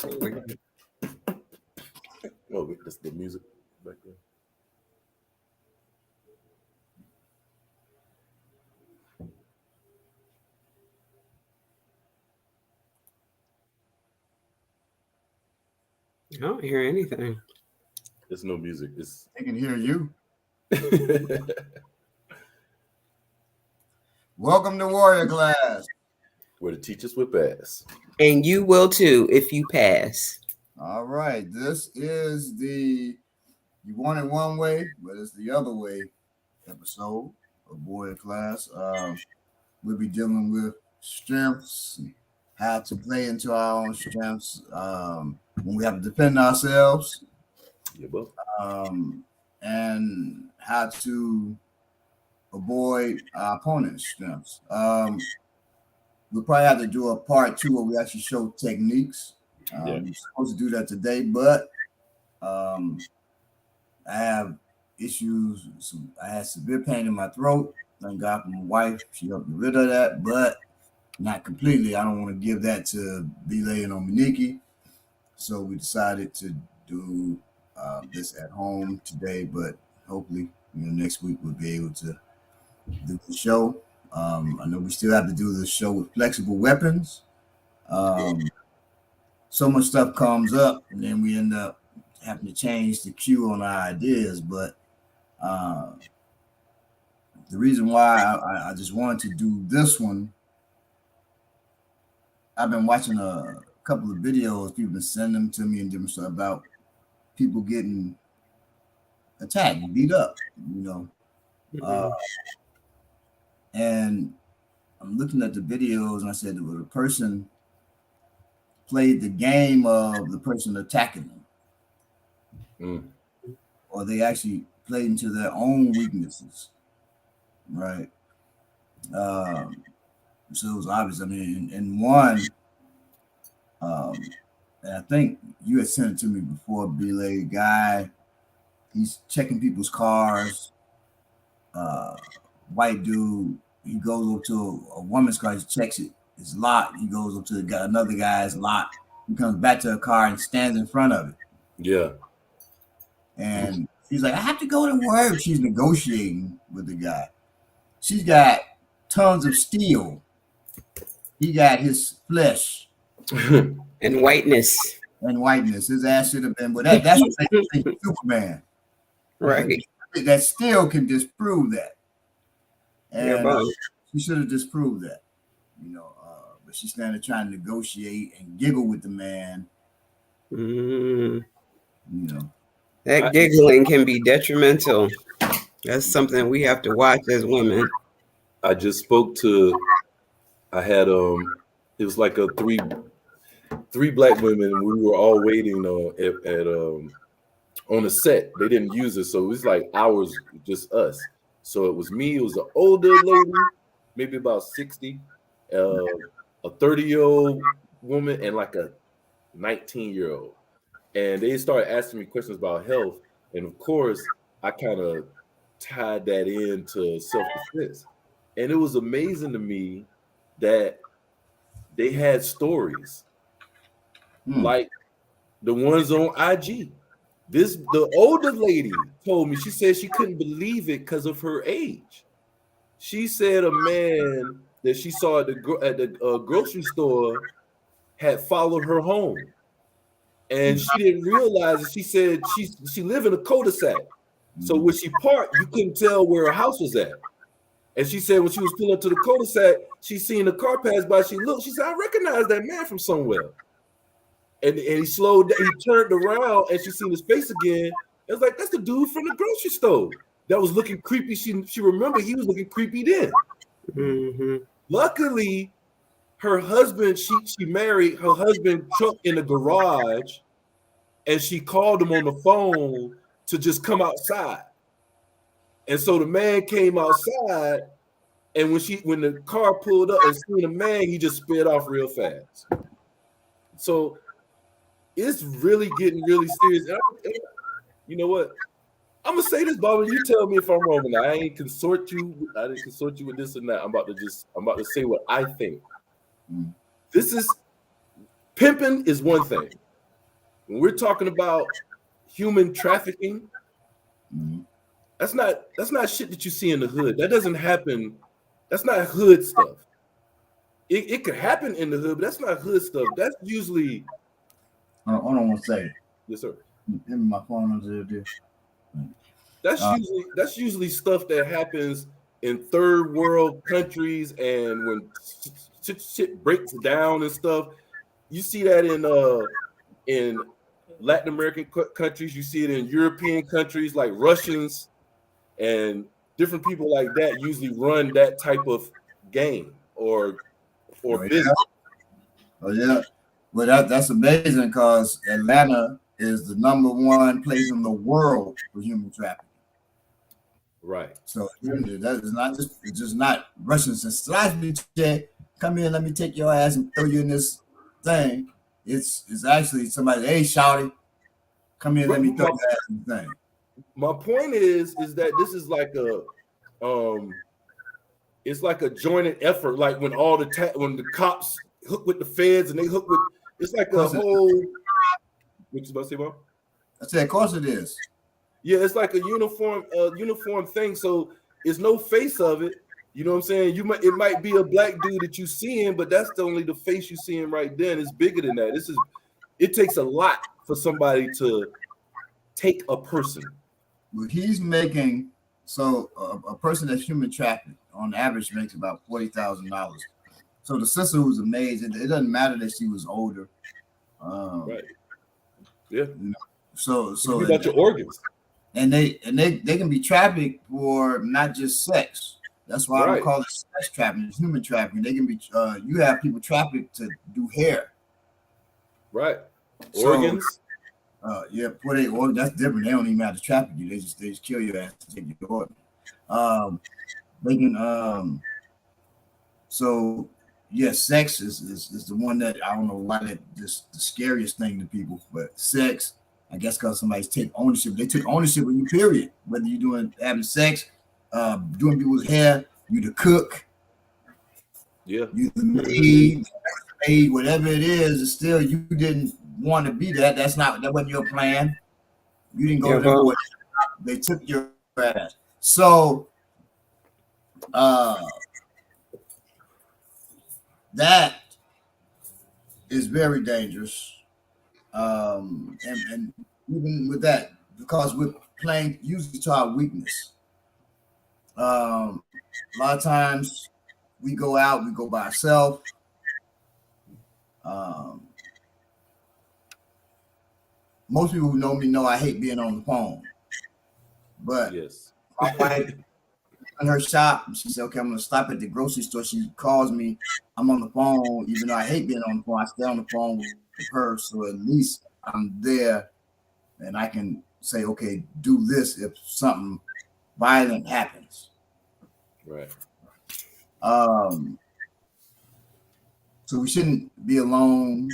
Oh, that's the music back there. I don't hear anything. There's no music. It's They can hear you. Welcome to Warrior Class. where the teachers whip ass. And you will too if you pass. All right. This is the You Want It One Way, but it's the Other Way episode of Warrior Class. We'll be dealing with strengths, how to play into our own strengths when we have to defend ourselves, Yeah, but and how to avoid our opponent's strengths. We'll probably have to do a part 2 where we actually show techniques. Yeah. We're supposed to do that today, but I have issues. I had severe pain in my throat. Thank God for my wife. She helped me rid of that, but not completely. I don't want to give that to be laying on Miniki. So we decided to do this at home today, but hopefully, next week we'll be able to do the show. I know we still have to do the show with flexible weapons. So much stuff comes up, and then we end up having to change the cue on our ideas. But the reason why I just wanted to do this one, I've been watching a couple of videos. People been sending them to me and different stuff about people getting attacked, beat up, and I'm looking at the videos, and I said, well, the person played the game of the person attacking them, or they actually played into their own weaknesses, right? So it was obvious. I mean, in one, and I think you had sent it to me before, Belay guy. He's checking people's cars. White dude. He goes up to a woman's car. He checks it. It's locked. He goes up to another guy's locked. He comes back to a car and stands in front of it. Yeah. And she's like, I have to go to work. She's negotiating with the guy. She's got tons of steel. He got his flesh. And whiteness. His ass should have been, but that's what they think Superman. Right. That steel can disprove that. And Yeah, she should have disproved that, but she's standing trying to negotiate and giggle with the man. That giggling can be detrimental. That's something we have to watch as women. I just spoke to. I had it was like a three black women, and we were all waiting at on the set. They didn't use it, so it was like hours, just us. So it was me. It was an older lady, maybe about 60, a 30-year-old woman, and like a 19-year-old. And they started asking me questions about health, and of course, I kind of tied that into self-defense. And it was amazing to me that they had stories like the ones on IG. The older lady told me, she said she couldn't believe it because of her age. She said a man that she saw at the grocery store had followed her home, and she didn't realize it. She said she lived in a cul-de-sac, so when she parked, you couldn't tell where her house was at. And she said when she was pulling up to the cul-de-sac, she seen the car pass by. She looked. She said, "I recognize that man from somewhere." And he slowed down, he turned around, and she seen his face again. It was like, that's the dude from the grocery store that was looking creepy. She remembered he was looking creepy then. Luckily, her husband, she married, her husband trucked in the garage, and she called him on the phone to just come outside. And so the man came outside, and when the car pulled up and seen the man, he just sped off real fast. So it's really getting really serious. And you know what? I'm gonna say this, Bob, and you tell me if I'm wrong. And I didn't consort you with this and that. I'm about to say what I think. This is pimping is one thing. when we're talking about human trafficking, that's not shit that you see in the hood. That doesn't happen. That's not hood stuff. It could happen in the hood, but that's not hood stuff. That's usually. Hold on one second. Yes, sir. Give me my phone under there. That's usually stuff that happens in third world countries, and when shit breaks down and stuff. You see that in Latin American countries. You see it in European countries like Russians and different people like that usually run that type of game or business. Oh yeah. Well, that's amazing because Atlanta is the #1 place in the world for human trafficking. Right. So that is not just it's just not Russians and slash check. Come here, let me take your ass and throw you in this thing. It's actually somebody, hey shouty, come here, let me throw your ass in the thing. My point is that this is like it's like a jointed effort, like when when the cops hook with the feds and they hook with, it's like a whole. What you about to say, Bob? I said, of course it is. Yeah, it's like a uniform thing. So it's no face of it. You know what I'm saying? It might be a black dude that you seeing, but that's only the face you seeing right then. It's bigger than that. It takes a lot for somebody to take a person. Well, he's making a person that's human trafficked on average makes about $40,000. So the sister was amazed. It doesn't matter that she was older. Right. Yeah. You know, so about your organs. And they can be trafficked for not just sex. That's why I don't call it sex trafficking. It's human trafficking. They can be. You have people trafficked to do hair. Right. Organs. Yeah, for their organ. That's different. They don't even have to traffic you. They just kill your ass to take your organ. They can. So yeah, sex is the one that I don't know why that's the scariest thing to people. But sex, I guess, because somebody's take ownership. They took ownership of you. Period. Whether you're having sex, doing people's hair, you the cook. Yeah. You the maid, whatever it is, it's still you didn't want to be that. That wasn't your plan. You didn't go to the they took your ass. So that is very dangerous. And even with that, because we're playing usually to our weakness. A lot of times we go out, we go by ourselves. Most people who know me know I hate being on the phone. But yes, my wife in her shop, she said, okay, I'm gonna stop at the grocery store. She calls me, I'm on the phone, even though I hate being on the phone, I stay on the phone with her. So at least I'm there and I can say, okay, do this if something violent happens. Right. So we shouldn't be alone,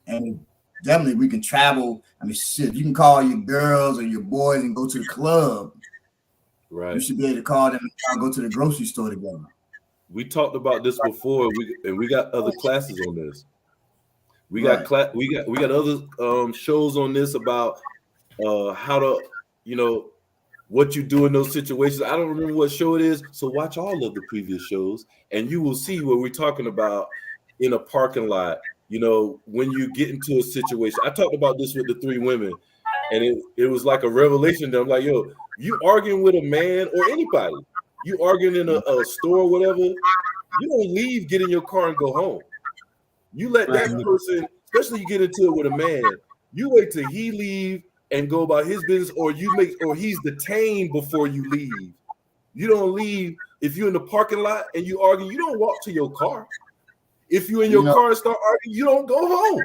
and definitely we can travel. I mean, shit, you can call your girls or your boys and go to the club. Right. You should be able to call them and go to the grocery store together. We talked about this before. We got other classes on this. We got other shows on this about how to, what you do in those situations. I don't remember what show it is, so watch all of the previous shows, and you will see what we're talking about in a parking lot. When you get into a situation. I talked about this with the 3 women, and it was like a revelation to them. Like, yo, you arguing with a man or anybody, you arguing in a store or whatever, you don't leave, get in your car and go home. You let that person, especially you get into it with a man, you wait till he leave and go about his business, or he's detained before you leave. You don't leave. If you're in the parking lot and you argue, you don't walk to your car. If you're in your car and start arguing, you don't go home.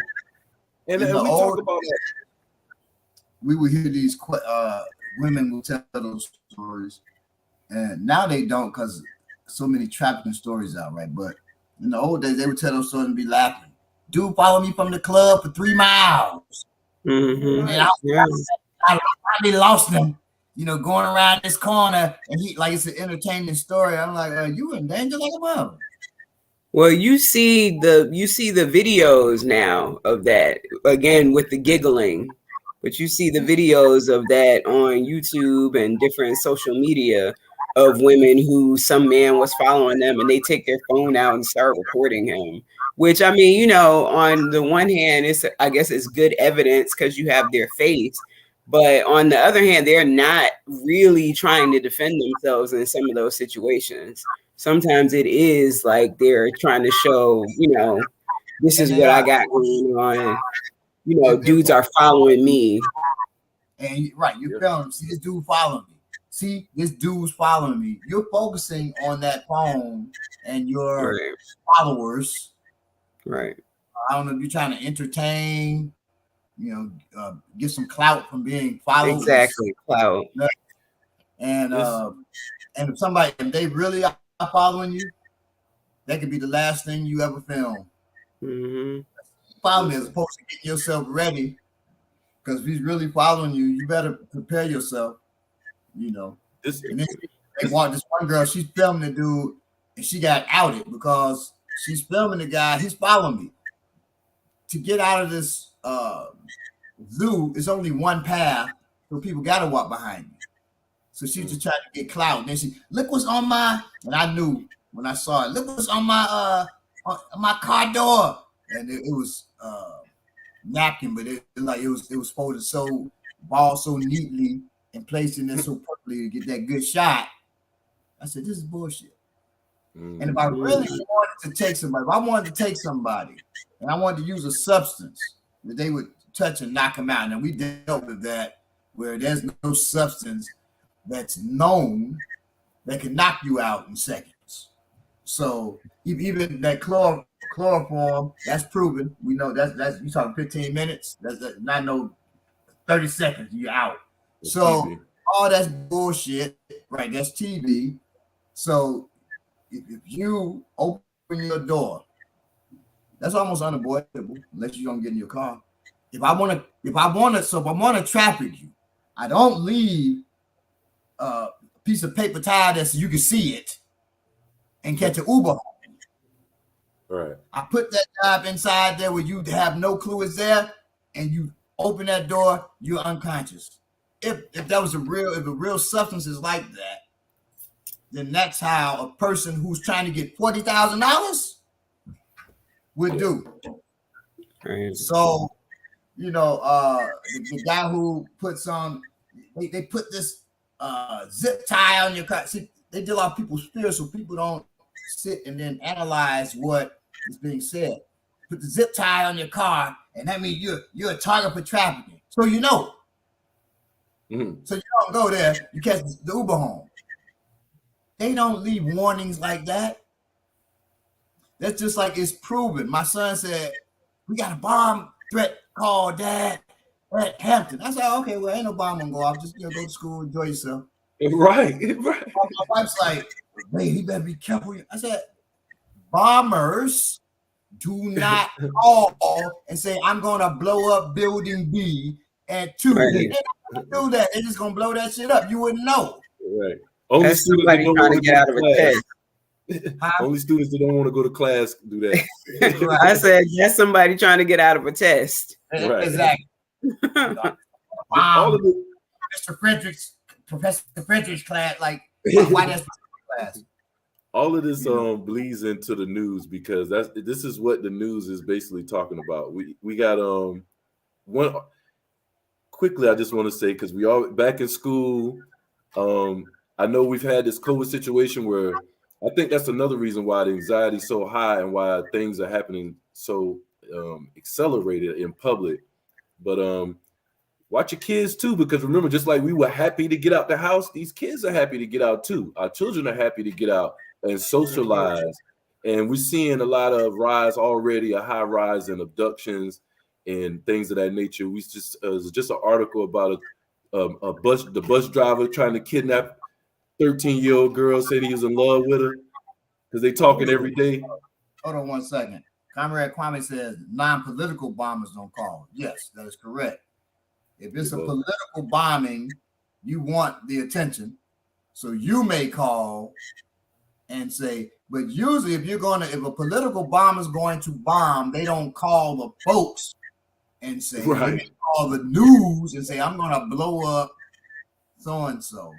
And we talk about that. We would hear these women will tell those stories, and now they don't because so many trafficking stories out, right? But in the old days, they would tell those stories and be laughing. Dude followed me from the club for 3 miles. Mm-hmm. And I finally lost him, going around this corner, and he, like, it's an entertaining story. I'm like, you in danger like a mother. Well, you see the videos now of that again with the giggling, but you see the videos of that on YouTube and different social media of women who some man was following them and they take their phone out and start recording him. Which I mean, you know, on the one hand, I guess it's good evidence because you have their face, but on the other hand, they're not really trying to defend themselves in some of those situations. Sometimes it is like they're trying to show, you know, this And is they what I are. got going on. You know, They're dudes are following me. and right, you're feeling. See this dude following me. See this dude's following me. You're focusing on that phone and your Right. followers. Right. I don't know if you're trying to entertain, get some clout from being followed. Exactly. Clout. And Yes. and if they really are following you, that could be the last thing you ever film. Mm-hmm. Follow me as opposed to getting yourself ready. Because if he's really following you, you better prepare yourself. You know. This, And then they want this one girl. She's filming the dude, and she got outed because she's filming the guy. He's following me. To get out of this zoo, it's only one path, so people got to walk behind you. So she's just trying to get clout. And then she look what's on my, and I knew when I saw it. Look what's on my car door, and it was napkin, but it was folded so ball so neatly and placed in there so perfectly to get that good shot. I said, this is bullshit. And if I really wanted to take somebody, and I wanted to use a substance that they would touch and knock them out. And we dealt with that where there's no substance that's known that can knock you out in seconds. So even that chloroform, that's proven. We know that's you talking 15 minutes. That's not no 30 seconds. You're out. So TV. All that's bullshit, right? That's TV. So if you open your door, that's almost unavoidable unless you don't get in your car. If I want to traffic you, I don't leave a piece of paper towel that so you can see it and catch an Uber home. Right. I put that job inside there where you have no clue it's there, and you open that door, you're unconscious. If a real substance is like that, then that's how a person who's trying to get $40,000 would do. Right. So, the guy who puts on, they put this zip tie on your car. See, they deal off people's fears so people don't sit and then analyze what is being said. Put the zip tie on your car, and that means you're a target for trafficking. So you know. Mm-hmm. So you don't go there, you catch the Uber home. They don't leave warnings like that. That's just like it's proven. My son said, we got a bomb threat call, Dad, at Hampton. I said, okay, well, ain't no bomb gonna go off. Just go to school, enjoy yourself. Right. My wife's like, wait, he better be careful. I said, bombers do not call and say, I'm gonna blow up building B at 2. Right. They're not gonna do that. They're just gonna blow that shit up. You wouldn't know. Right. Only That's students somebody that don't trying want to get out of a test. Only students that don't want to go to class do that. I said that's somebody trying to get out of a test. Right. Exactly. All of it. Professor Frederick's class, like why that's class. All of this bleeds into the news because this is what the news is basically talking about. We got one quickly. I just want to say because we all back in school. I know we've had this COVID situation where I think that's another reason why the anxiety is so high and why things are happening so accelerated in public. But watch your kids too, because remember, just like we were happy to get out the house, these kids are happy to get out too. Our children are happy to get out and socialize. And we're seeing a lot of a high rise in abductions and things of that nature. We just just an article about the bus driver trying to kidnap 13-year-old girl, said he was in love with her because they talking every day. Hold on 1 second. Comrade Kwame says non-political bombers don't call. Yes, that is correct. If it's a political bombing, you want the attention. So you may call and say, But usually, if a political bomb is going to bomb, they don't call the folks and say, they may call the news and say, I'm going to blow up so and so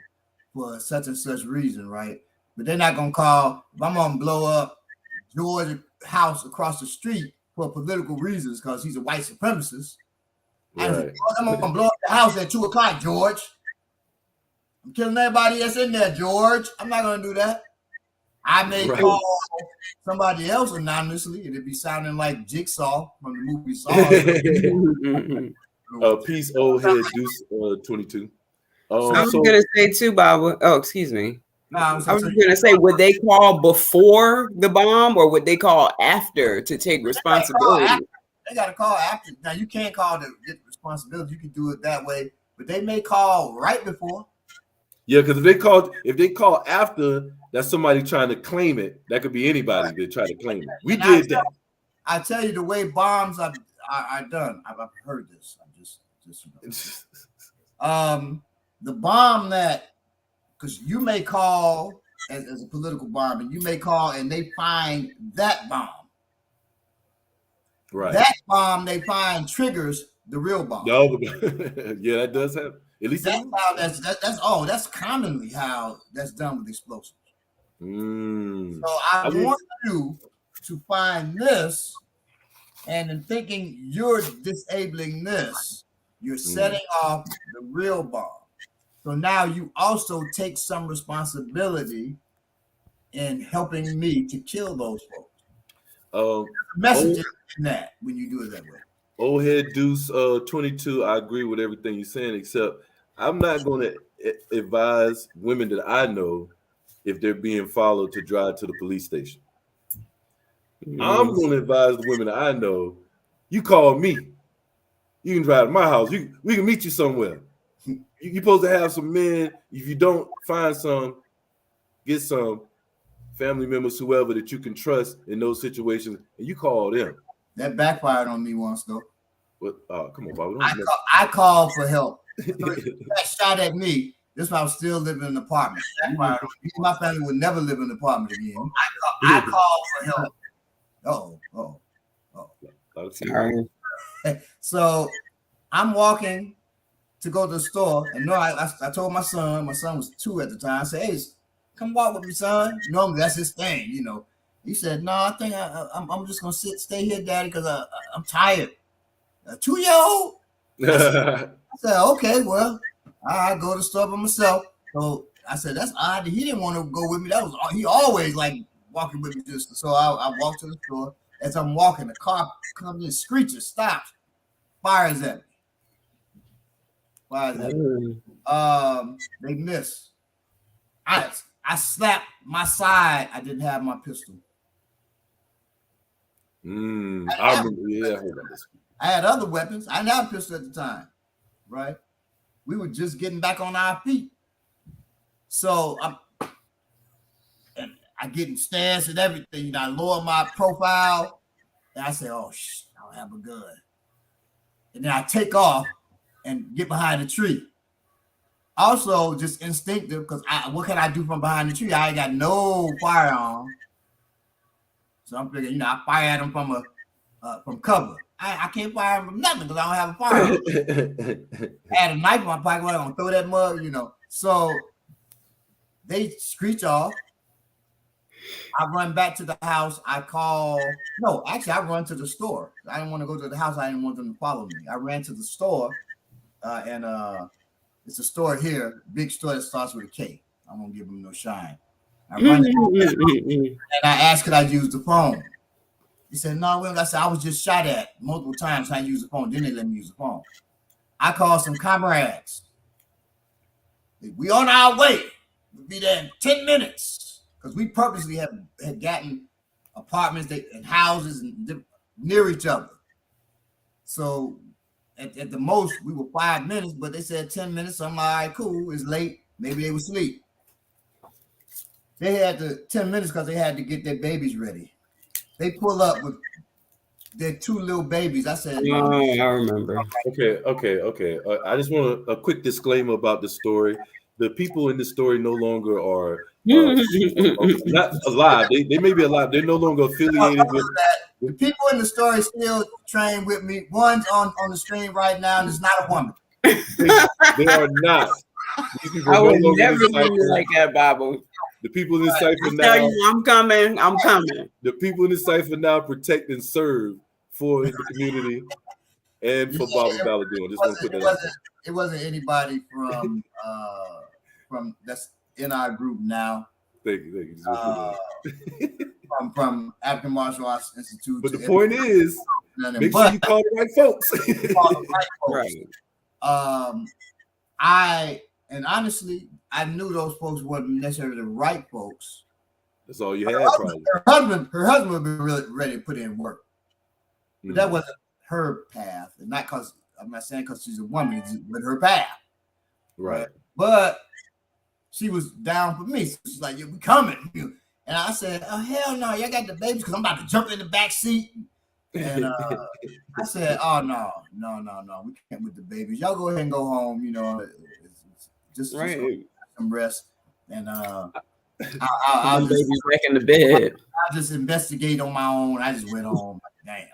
for such and such reason, right? But they're not going to call, if I'm going to blow up George's house across the street for political reasons because he's a white supremacist. Right. I'm going to blow up the house at 2:00, George. I'm killing everybody that's in there, George. I'm not going to do that. I may call somebody else anonymously, and it'd be sounding like Jigsaw from the movie Saw. Peace, old head, Deuce 22. I was gonna say too, Bob. Oh, excuse me. No, I was gonna say, would they call before the bomb, or would they call after to take responsibility? They got to call after. Now you can't call to get responsibility. You can do it that way, but they may call right before. Yeah, because if they call after, that's somebody trying to claim it. That could be anybody that try to claim it. We did that. I tell you the way bombs are done. I've heard this. The bomb that, because you may call as a political bomb, and you may call and they find that bomb. Right. That bomb they find triggers the real bomb. No, yeah, that does happen. At least that's commonly how that's done with explosives. So I want you to find this, and in thinking you're disabling this, you're setting off the real bomb. So now you also take some responsibility in helping me to kill those folks. Message in that when you do it that way. Old head Deuce 22, I agree with everything you're saying, except I'm not going to advise women that I know if they're being followed to drive to the police station. I'm going to advise the women that I know, you call me. You can drive to my house. We can meet you somewhere. You're supposed to have some men. If you don't find some, get some family members, whoever that you can trust in those situations, and you call them. That backfired on me once, though. What? Come on, Bob. I called for help. That shot at me. This is why I was still living in an apartment. My family would never live in an apartment again. I called for help. Sorry. So I'm walking to go to the store, and I told my son was 2 at the time. I said, "Hey, come walk with me, son." Normally that's his thing, you know. He said, "No, I think I'm just gonna stay here, Daddy, because I'm tired." A 2-year-old. I said, "Okay, well, I go to the store by myself." So I said, "That's odd. He didn't want to go with me. He always like walking with me." So I walked to the store. As I'm walking, the car comes in, screeches, stops, fires at me. They miss. I slapped my side. I didn't have my pistol. I remember. Yeah, I heard about this. I had other weapons. I didn't have a pistol at the time, right? We were just getting back on our feet. So I get in stance and everything. You know, I lower my profile, and I say, "Oh, I don't have a gun." And then I take off and get behind a tree. Also, just instinctive, because what can I do from behind the tree? I ain't got no firearm. So I'm figuring, I fire at them from cover. I can't fire them from nothing because I don't have a firearm. I had a knife in my pocket. I'm gonna throw that mug, So they screech off. I run back to the house. I run to the store. I didn't want to go to the house. I didn't want them to follow me. I ran to the store, and it's a store here, big store that starts with a K. I won't give them no shine. I run and I asked, could I use the phone? He said, "No, I said, I was just shot at multiple times. I use the phone. Then they let me use the phone. I called some comrades. We on our way. We'll be there in 10 minutes. Because we purposely had gotten apartments and houses near each other. So at the most, we were 5 minutes, but they said 10 minutes. So I'm like, all right, cool. It's late. Maybe they would sleep. They had the 10 minutes because they had to get their babies ready. They pull up with their 2 little babies. I said, "Oh, I remember." Okay. I just want a quick disclaimer about the story. The people in the story no longer are not alive. They may be alive. They're no longer affiliated with. The people in the story still train with me. One's on the screen right now, and it's not a woman. They are not. These people I are no would longer never in this do you cipher. like that, Bible. The people in this cipher I now. tell you, I'm coming. I'm coming. The people in this cipher now protect and serve for the community and for Baba Baladoon. Just want to put that out there. It wasn't anybody from that's in our group now. Thank you. Just want to put that out. From African Martial Arts Institute. But the point is, make sure you call the right folks. Right. Honestly, I knew those folks weren't necessarily the right folks. That's all you had, probably. Her husband would be really ready to put in work. But that wasn't her path. And not because I'm not saying because she's a woman, it's with her path. Right. But she was down for me. So she's like, we coming. And I said, oh, hell no, y'all got the babies because I'm about to jump in the back seat. And I said, oh, no, we can't with the babies. Y'all go ahead and go home, just some rest. And I'll babies back in the bed. I'll just investigate on my own. I just went home. Damn.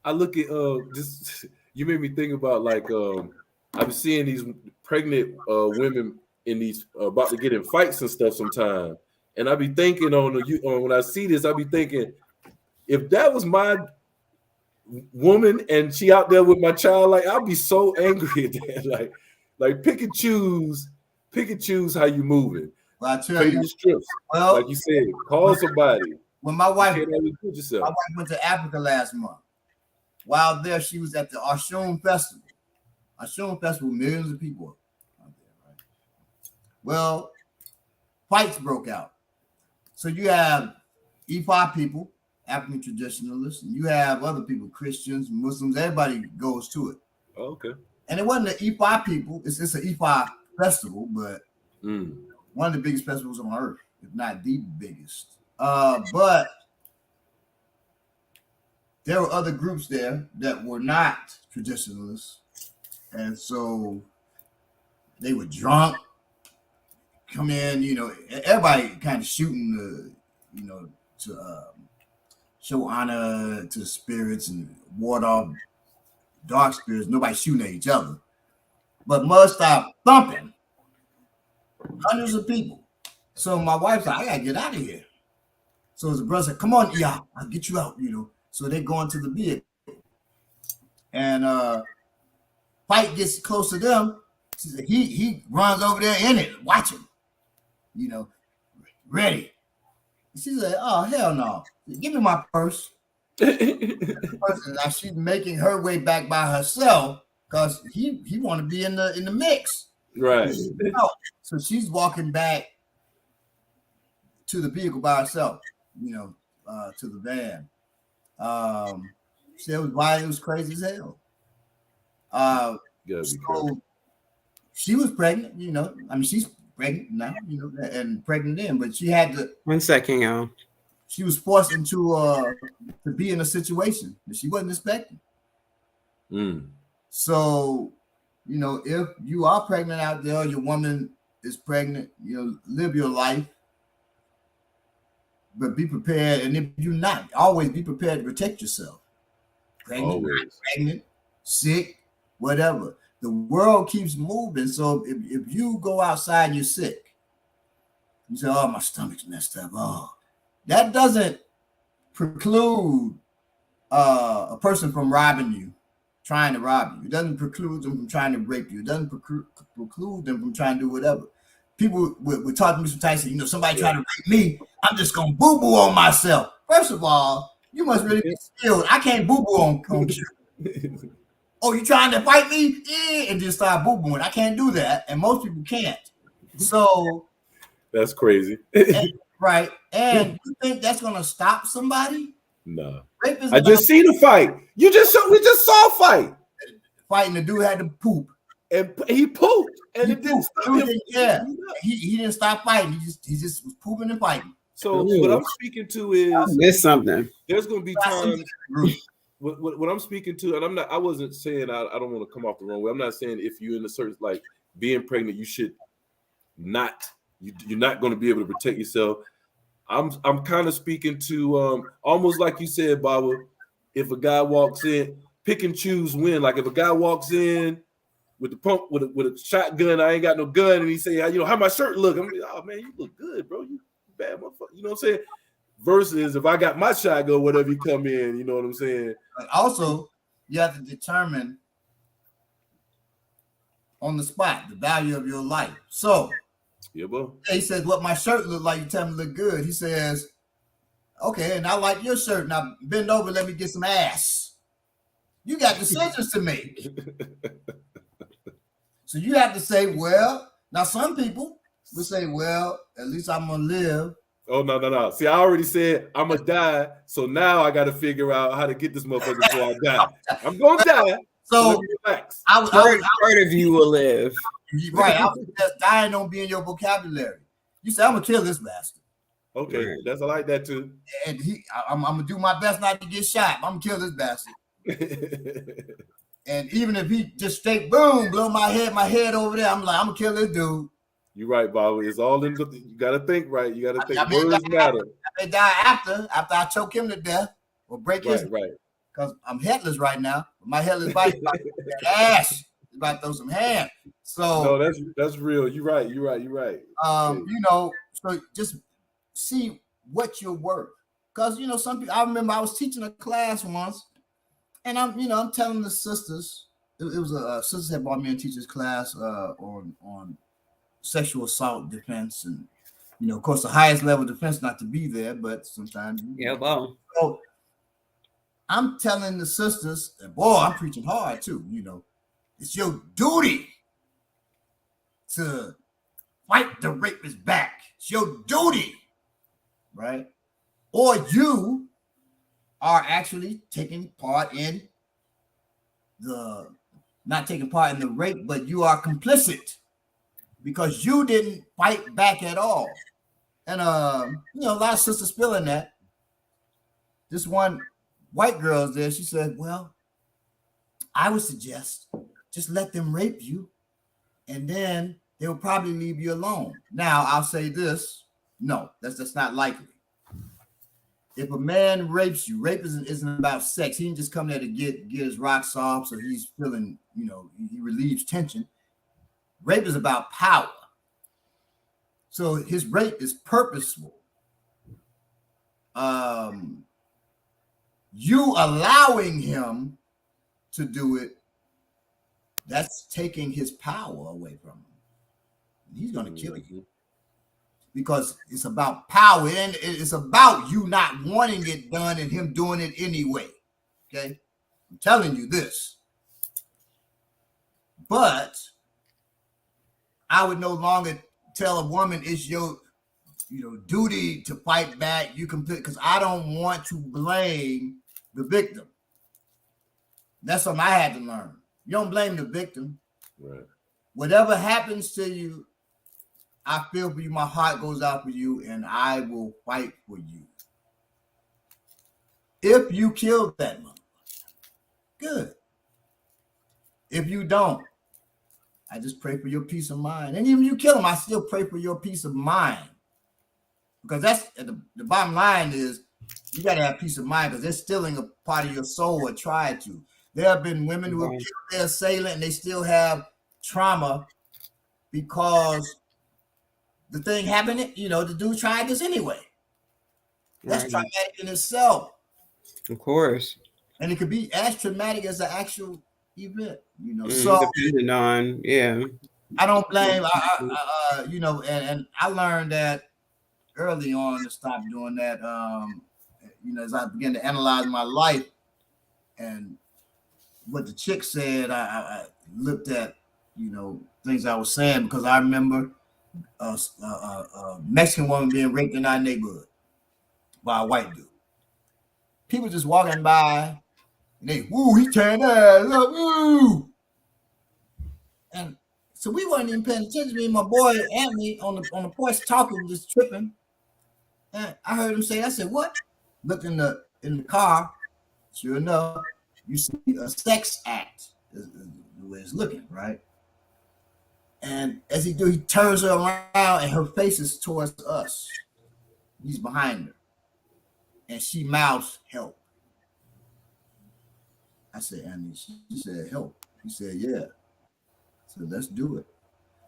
I look at just you made me think about like I'm seeing these pregnant women in these about to get in fights and stuff sometime. And I be thinking when I see this, I be thinking, if that was my woman and she out there with my child, like I'll be so angry at that. Like pick and choose how you moving. Well, I tell you, strips. Well, like you said, call somebody. When my wife went to Africa last month, while there, she was at the Oshun Festival. Oshun Festival, millions of people out there, right? Well, fights broke out. So you have Ifa people, African traditionalists, and you have other people, Christians, Muslims, everybody goes to it. Oh, okay. And it wasn't the Ifa people, it's an Ifa festival, but one of the biggest festivals on earth, if not the biggest. But there were other groups there that were not traditionalists. And so they were drunk, come in, everybody kind of shooting to show honor to the spirits and ward off dark spirits. Nobody shooting at each other. But mud stopped thumping. Hundreds of people. So my wife's like, I gotta get out of here. So his brother said, come on, yeah, I'll get you out, So they go into the vehicle. And fight gets close to them. He runs over there in it, watch him. Ready. She's like, oh, hell no. Give me my purse. Now she's making her way back by herself because he want to be in the mix. Right. So she's walking back to the vehicle by herself, to the van. It was crazy as hell. So she was pregnant, she's pregnant now, and pregnant then, but she had to. 1 second, y'all. She was forced into to be in a situation that she wasn't expecting. So, if you are pregnant out there, your woman is pregnant, live your life, but be prepared. And if you're not, always be prepared to protect yourself. Pregnant, not pregnant, sick, whatever. The world keeps moving. So if you go outside and you're sick, you say, oh, my stomach's messed up. Oh, that doesn't preclude a person from robbing you, trying to rob you. It doesn't preclude them from trying to rape you. It doesn't preclude them from trying to do whatever. People would talk to me sometimes, say, somebody trying to rape me, I'm just going to boo-boo on myself. First of all, you must really be skilled. I can't boo-boo on you. Oh, you trying to fight me? Yeah, and just start boo-booing. I can't do that, and most people can't. So that's crazy. Right. And you think that's gonna stop somebody? No. I just seen a fight. We just saw a fight. Fighting, the dude had to poop. And he pooped. And it didn't stop him. Yeah. He didn't stop fighting. He just was pooping and fighting. So what I'm speaking to is there's something. There's gonna be times what I'm speaking to, and I wasn't saying I don't want to come off the wrong way. I'm not saying if you're in a certain, like being pregnant, you should not You're not going to be able to protect yourself. I'm kind of speaking to almost like you said, Baba. If a guy walks in, pick and choose when. Like if a guy walks in with the pump with a shotgun, I ain't got no gun, and he say, how my shirt look? I'm like, oh man, you look good, bro. You bad motherfucker. You know what I'm saying? Versus if I got my shotgun, whatever, you come in, you know what I'm saying? But also, you have to determine on the spot the value of your life. So, yeah, bro. He says, "What my shirt look like? You tell me look good." He says, "Okay, and I like your shirt. Now bend over, let me get some ass." You got decisions to make. So you have to say, well, now some people will say, well, at least I'm gonna live. Oh no. See, I already said I'm gonna die, so now I gotta figure out how to get this motherfucker before I die. I'm gonna die. So let me relax. Part of you will live. Right. I was just dying don't be in your vocabulary. You say, I'm gonna kill this bastard. Okay, right. That's I like that too. And I'm gonna do my best not to get shot. I'm gonna kill this bastard. And even if he just straight boom, blow my head over there, I'm like, I'm gonna kill this dude. You're right, Bob. It's all in the. You gotta think right. You gotta think. Words matter. I may die after I choke him to death or break his. Right. Because I'm headless right now. My headless body is about to get ash. It's about to throw some hand. So no, that's real. You're right. So just see what you're worth. Because some people. I remember I was teaching a class once. And I'm telling the sisters, it was a sister had brought me in teacher's class on sexual assault defense, and of course the highest level of defense not to be there, but sometimes wow. So I'm telling the sisters, and boy, I'm preaching hard too. It's your duty to fight the rapist back. It's your duty, right? Or you are actually taking part in not taking part in the rape, but you are complicit because you didn't fight back at all. And a lot of sisters feeling that. This one white girl's there, she said, well, I would suggest just let them rape you and then they will probably leave you alone. Now I'll say this, no, that's not likely. If a man rapes you, rape isn't about sex. He didn't just come there to get his rocks off, so he's feeling, he relieves tension. Rape is about power. So his rape is purposeful. You allowing him to do it, that's taking his power away from him. He's going to kill you. Because it's about power and it's about you not wanting it done and him doing it anyway. Okay. I'm telling you this. But I would no longer tell a woman it's your duty to fight back. You can, because I don't want to blame the victim. That's something I had to learn. You don't blame the victim. Right. Whatever happens to you, I feel for you. My heart goes out for you, and I will fight for you. If you kill that mother, good. If you don't, I just pray for your peace of mind. And even if you kill him, I still pray for your peace of mind. Because that's the bottom line is you got to have peace of mind because they're stealing a part of your soul or try to. There have been women who have killed their assailant and they still have trauma because the thing happened, the dude tried this anyway. That's traumatic in itself. Of course. And it could be as traumatic as the actual event, So depending on, I don't blame, and I learned that early on to stop doing that. As I began to analyze my life and what the chick said, I looked at, things I was saying because I remember a Mexican woman being raped in our neighborhood by a white dude. People just walking by and they, woo, he turned ass up, woo. And so we weren't even paying attention. Me and my boy Anthony on the porch talking, just tripping. And I heard him say, I said, what? Looked in the car. Sure enough, you see a sex act is the way it's looking, right? And as he do, he turns her around, and her face is towards us. He's behind her, and she mouths help. I said, Andy. She said help. He said, yeah. So let's do it.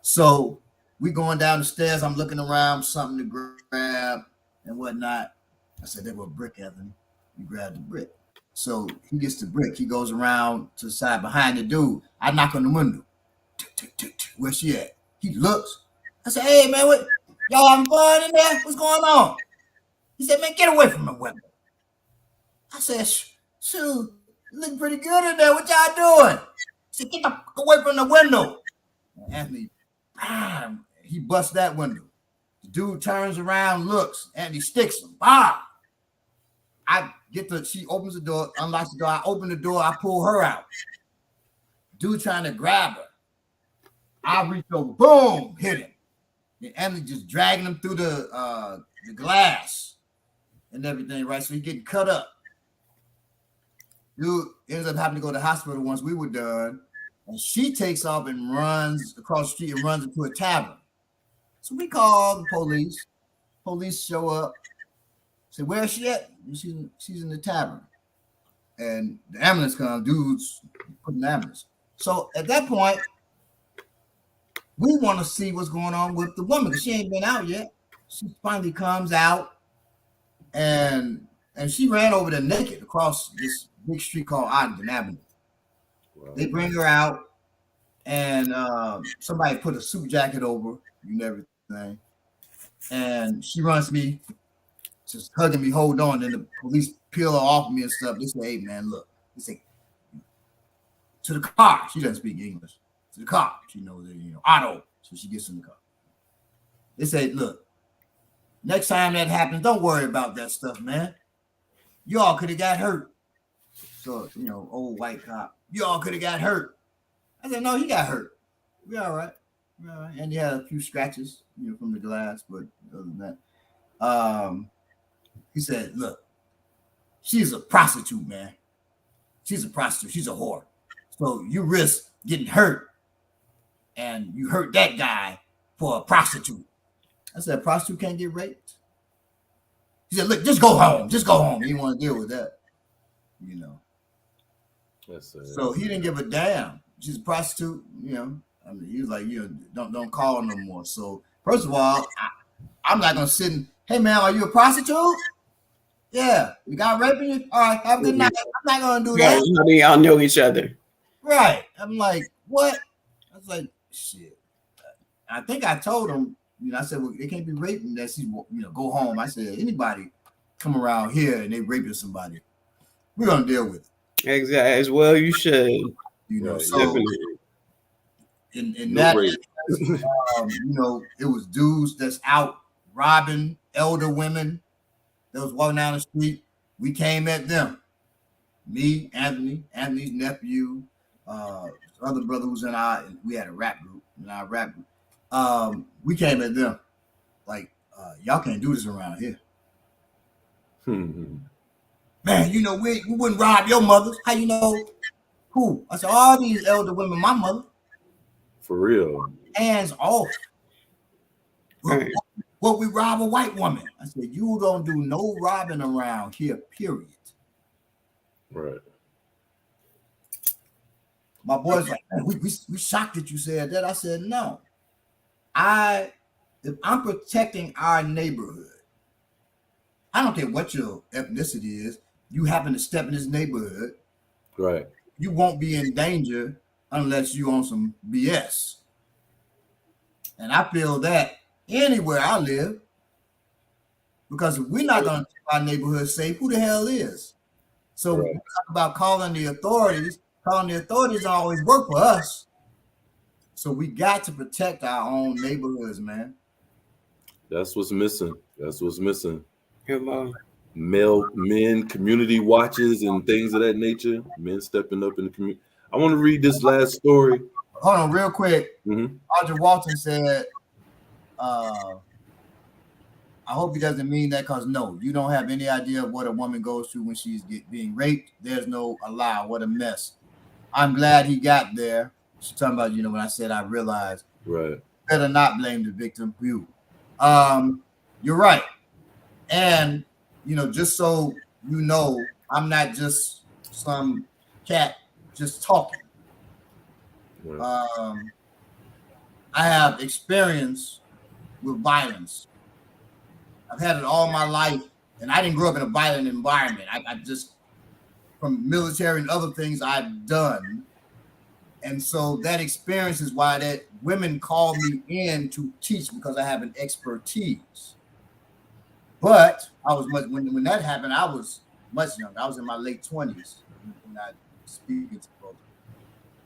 So we going down the stairs. I'm looking around, something to grab and whatnot. I said, there was a brick, Anthony. You grab the brick. So he gets the brick. He goes around to the side behind the dude. I knock on the window. Tick, tick, tick, tick. Where's she at? He looks. I said, hey, man, what? Y'all having fun in there? What's going on? He said, man, get away from the window. I said, shoot, you look pretty good in there. What y'all doing? He said, get the fuck away from the window. And Anthony, bam, he busts that window. The dude turns around, looks, and he sticks him. Ah! She opens the door, unlocks the door. I open the door, I pull her out. Dude trying to grab her. I reach over, boom, hit him. And Emily just dragging him through the glass and everything, right? So he getting cut up. Dude ends up having to go to the hospital once we were done. And she takes off and runs across the street and runs into a tavern. So we call the police. Police show up. Say, where is she at? She's in the tavern. And the ambulance comes, dudes putting the ambulance. So at that point, we want to see what's going on with the woman because she ain't been out yet. She finally comes out, and she ran over there naked across this big street called Ogden Avenue. Wow. They bring her out, and somebody put a suit jacket over and everything. And she runs me, just hugging me, hold on. And the police peel her off of me and stuff. They say, hey, man, look. They say, to the car. She doesn't speak English. To the car. She knows that, auto. So she gets in the car. They say, look, next time that happens, don't worry about that stuff, man. Y'all could have got hurt. So, old white cop, y'all could have got hurt. I said, no, he got hurt. We all right. We all right. And he had a few scratches, from the glass, but other than that, he said, look, she's a prostitute, man. She's a prostitute. She's a whore. So you risk getting hurt, and you hurt that guy for a prostitute. I said, a prostitute can't get raped. He said, look, just go home. Just go home. He didn't want to deal with that, So he didn't give a damn. She's a prostitute, I mean, he was like, don't call her no more. So first of all, I'm not gonna sit and, hey man, are you a prostitute? Yeah, you got raping you? All right, have a good night. I'm not gonna do that. I mean, y'all know each other. Right. I'm like, what? I was like, shit. I think I told him, I said, well, they can't be raping unless you, go home. I said, anybody come around here and they raping somebody, we're gonna deal with it. Exactly. As well, you should. So definitely. In that, it was dudes that's out robbing elder women that was walking down the street. We came at them. Me, Anthony's nephew, other brother who's we had a rap group, in our rap group. We came at them like, y'all can't do this around here. Man, we wouldn't rob your mothers. How you know? Who? I said, all these elder women, my mother. For real. Hands off. Well, we rob a white woman. I said, you don't do no robbing around here, period. Right. My boys like, we shocked that you said that. I said, no. If I'm protecting our neighborhood, I don't care what your ethnicity is, you happen to step in this neighborhood. Right. You won't be in danger unless you on some BS. And I feel that anywhere I live, because if we're not going to keep our neighborhood safe, who the hell is? So when we talk about calling the authorities don't always work for us. So we got to protect our own neighborhoods, man. That's what's missing. Come on. Men, community watches and things of that nature. Men stepping up in the community. I want to read this last story. Hold on, real quick. Mm-hmm. Audrey Walton said, I hope he doesn't mean that, because no, you don't have any idea of what a woman goes through when she's being raped. There's no allow. What a mess. I'm glad he got there. She's talking about, when I said I realized Right. Better not blame the victim. You. You're right. And just so you know, I'm not just some cat just talking. Right. I have experience with violence. I've had it all my life, and I didn't grow up in a violent environment. I just, from military and other things I've done. And so that experience is why that women call me in to teach, because I have an expertise. But I was much when that happened, I was much younger. I was in my late 20s when I speaking to folks.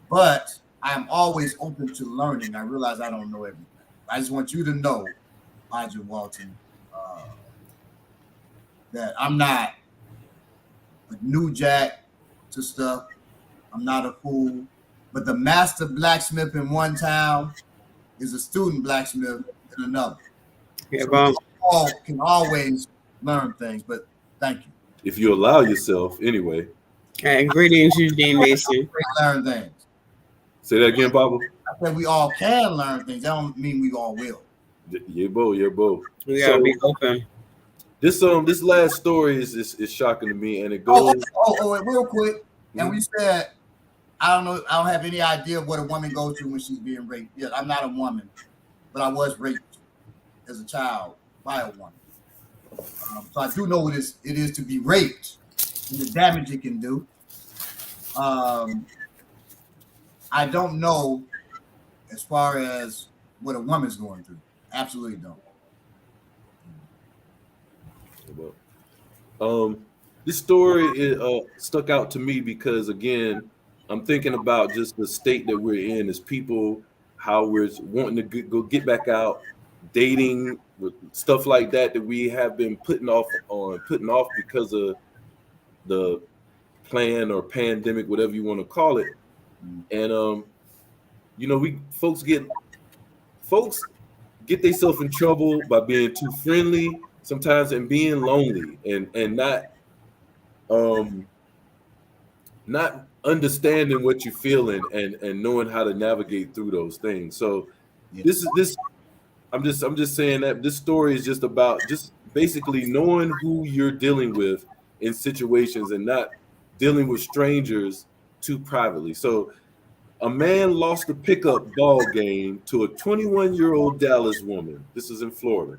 But I am always open to learning. I realize I don't know everything. I just want you to know, Roger Walton, that I'm not a new jack to stuff. I'm not a fool. But the master blacksmith in one town is a student blacksmith in another. Yeah, So well, we all can always learn things. But thank you. If you allow yourself, anyway. okay, greetings, Eugene Mason. Learn things. Say that again, Papa. I said we all can learn things. That don't mean we all will. Yeah, bo. We gotta be open. This last story is shocking to me, and it goes. Wait, real quick. And we said, I don't know. I don't have any idea what a woman goes through when she's being raped. Yes, I'm not a woman, but I was raped as a child by a woman. So I do know what it is to be raped and the damage it can do. I don't know as far as what a woman's going through. Absolutely don't. This story stuck out to me because, again, I'm thinking about just the state that we're in as people, how we're wanting to go get back out, dating, stuff like that we have been putting off because of the plan or pandemic, whatever you want to call it. And folks get themselves in trouble by being too friendly sometimes and being lonely and not understanding what you're feeling and knowing how to navigate through those things. So I'm just saying that this story is just about just basically knowing who you're dealing with in situations and not dealing with strangers too privately. So a man lost a pickup ball game to a 21-year-old Dallas woman. This is in Florida.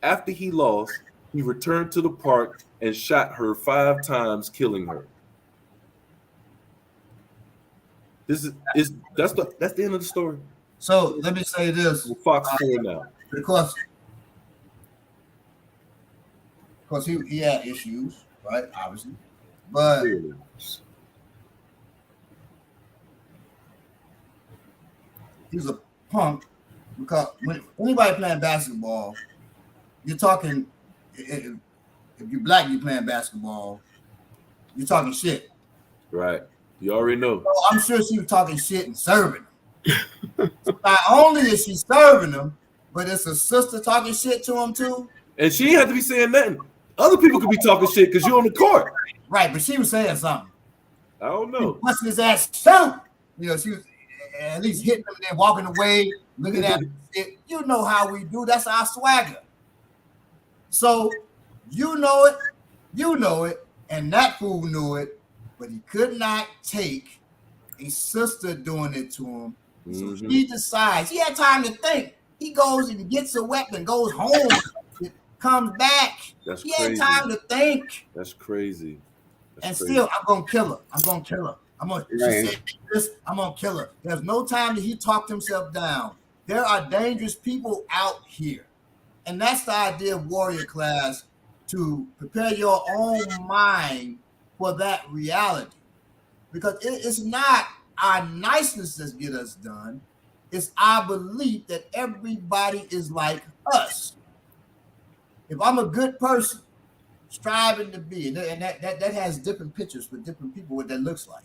After he lost, he returned to the park and shot her 5 times, killing her. That's the end of the story. So let me say this. Fox 4 now. Because he had issues, right? Obviously. But he's a punk, because when anybody playing basketball, you're talking, if you're black, you're playing basketball, you're talking shit. Right. You already know. So I'm sure she was talking shit and serving him. Not only is she serving him, but it's a sister talking shit to him too. And she had to be saying nothing. Other people could be talking shit because you're on the court. Right, but she was saying something. I don't know. Busting his ass, so she was at least hitting him and then walking away, looking at him. You know how we do. That's our swagger. So you know it, and that fool knew it, but he could not take a sister doing it to him. So he decides, he had time to think. He goes and gets a weapon, goes home, comes back. That's he crazy. had time to think. That's crazy. Still, I'm gonna kill her. I'm gonna kill her. I'm gonna kill her. There's no time that he talked himself down. There are dangerous people out here. And that's the idea of warrior class, to prepare your own mind for that reality. Because it's not our niceness that get us done. It's our belief that everybody is like us. If I'm a good person, striving to be, and that has different pictures for different people, what that looks like.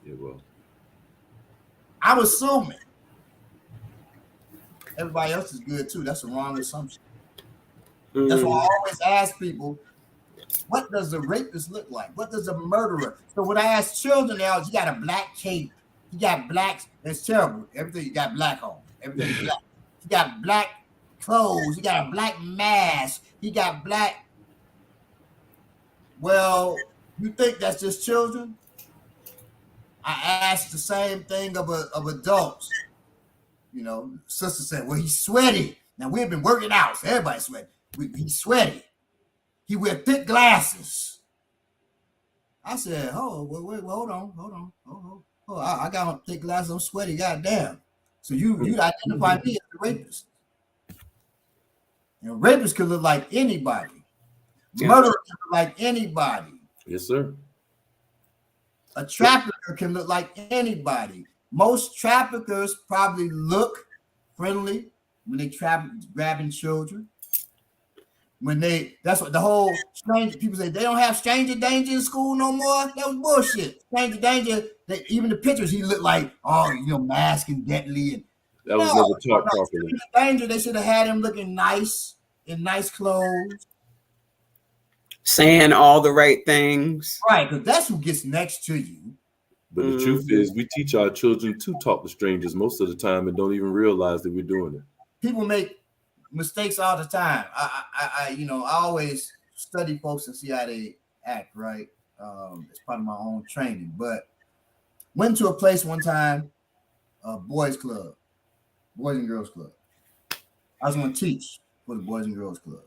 Yeah, well. I'm assuming everybody else is good too. That's a wrong assumption. That's why I always ask people, what does a rapist look like? What does a murderer? So when I ask children now, you got a black cape, He got blacks. It's terrible. Everything he got black on. Everything black. He got black clothes. He got a black mask. He got black. Well, you think that's just children? I asked the same thing of adults. You know, sister said, "Well, he's sweaty." Now we've been working out, so everybody's sweaty. He's sweaty. He wear thick glasses. I said, "Oh, wait, hold on. Oh, I got on thick glasses. I'm sweaty. Goddamn." So you identify me as a rapist. And rapists could look like anybody. Murderer can look like anybody. Yes, sir. A trafficker can look like anybody. Most traffickers probably look friendly when they grabbing children. That's what the whole stranger people say. They don't have stranger danger in school no more. That was bullshit. Stranger danger. Even the pictures, he looked like, mask and deadly. And that was never taught properly. Stranger danger. They should have had him looking nice in nice clothes, saying all the right things. Right, because that's who gets next to you. But the truth is, we teach our children to talk to strangers most of the time and don't even realize that we're doing it. People make mistakes all the time. I always study folks and see how they act, right? It's part of my own training. But went to a place one time, a boys club, Boys and Girls Club. I was going to teach for the Boys and Girls Club.